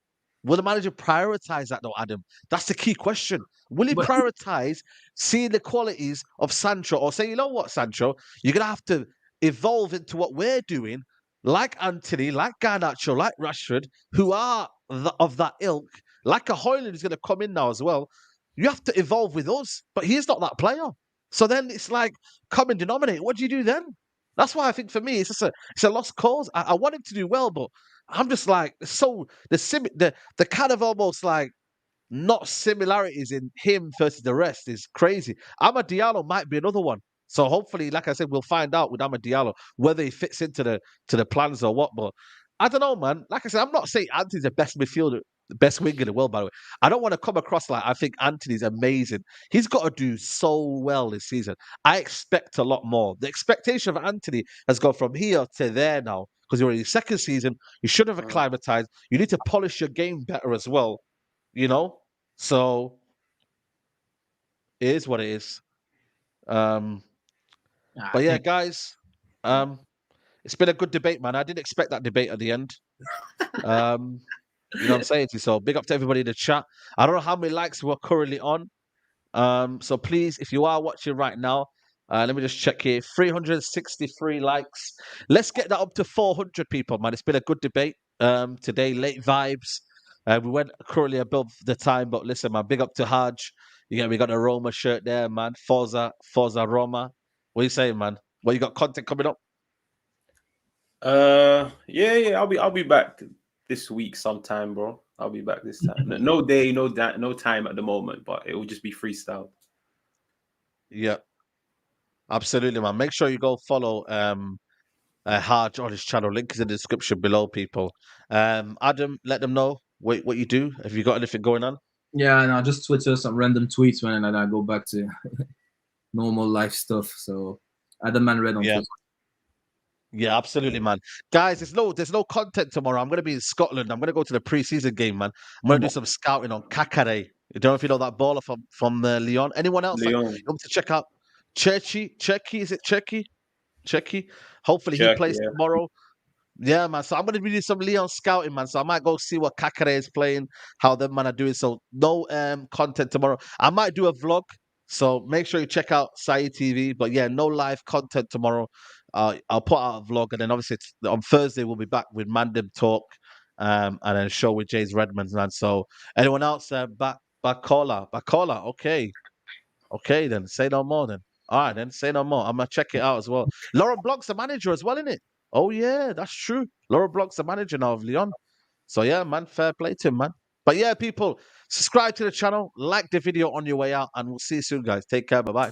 Will the manager prioritize that, though, Adam? That's the key question. Will he prioritize seeing the qualities of Sancho, or say, you know what, Sancho, you're going to have to evolve into what we're doing, like Anthony, like Garnacho, like Rashford, who are of that ilk, like a Højlund is going to come in now as well. You have to evolve with us, but he's not that player. So then it's like common denominator. What do you do then? That's why I think for me, it's a lost cause. I want him to do well, but I'm just like, so the kind of almost like not similarities in him versus the rest is crazy. Amad Diallo might be another one. So hopefully, like I said, we'll find out with Amad Diallo whether he fits into the plans or what. But I don't know, man. Like I said, I'm not saying Anthony's the best midfielder, the best winger in the world, by the way. I don't want to come across like I think Anthony's amazing. He's got to do so well this season. I expect a lot more. The expectation of Anthony has gone from here to there now because you're in your second season. You should have acclimatized. You need to polish your game better as well, you know? So it is what it is. But yeah, guys, it's been a good debate, man. I didn't expect that debate at the end. You know what I'm saying to you? So big up to everybody in the chat. I don't know how many likes we're currently on. So please, if you are watching right now, let me just check here. 363 likes. Let's get that up to 400 people, man. It's been a good debate today. Late vibes. We went currently above the time, but listen, man, big up to Haj. We got a Roma shirt there, man. Forza Roma. What are you saying, man? What you got content coming up? Yeah. I'll be back this week sometime, bro. I'll be back this time. No day, no time at the moment, but it will just be freestyle. Yeah, absolutely, man. Make sure you go follow Haj on his channel. Link is in the description below, people. Adam, let them know what you do. Have you got anything going on? Yeah, and I just Twitter some random tweets, man, and then I go back to normal life stuff. So Adam Man Red on Twitter. Yeah, absolutely, man. Guys, there's no content tomorrow. I'm gonna be in Scotland. I'm gonna go to the preseason game, man. I'm gonna do some scouting on Kakare. You don't know if you know that baller from Lyon. Anyone else that you Leon. want to check out? Cherky, is it Cherky? Hopefully he plays tomorrow. Yeah, man. So I'm gonna be doing some Leon scouting, man. So I might go see what Kakare is playing, how them man are doing. So no content tomorrow. I might do a vlog. So make sure you check out Sai TV. But yeah, no live content tomorrow. I'll put out a vlog, and then obviously on Thursday we'll be back with Mandem Talk, and then a show with James Redmond, man. So anyone else? Bacola. Okay, then say no more. Then all right, then say no more. I'm gonna check it out as well. Laurent Blanc's the manager as well, isn't it? Oh yeah, that's true. Laurent Blanc's the manager now of Lyon. So yeah, man, fair play to him, man. But yeah, people, subscribe to the channel, like the video on your way out, and we'll see you soon, guys. Take care. Bye bye.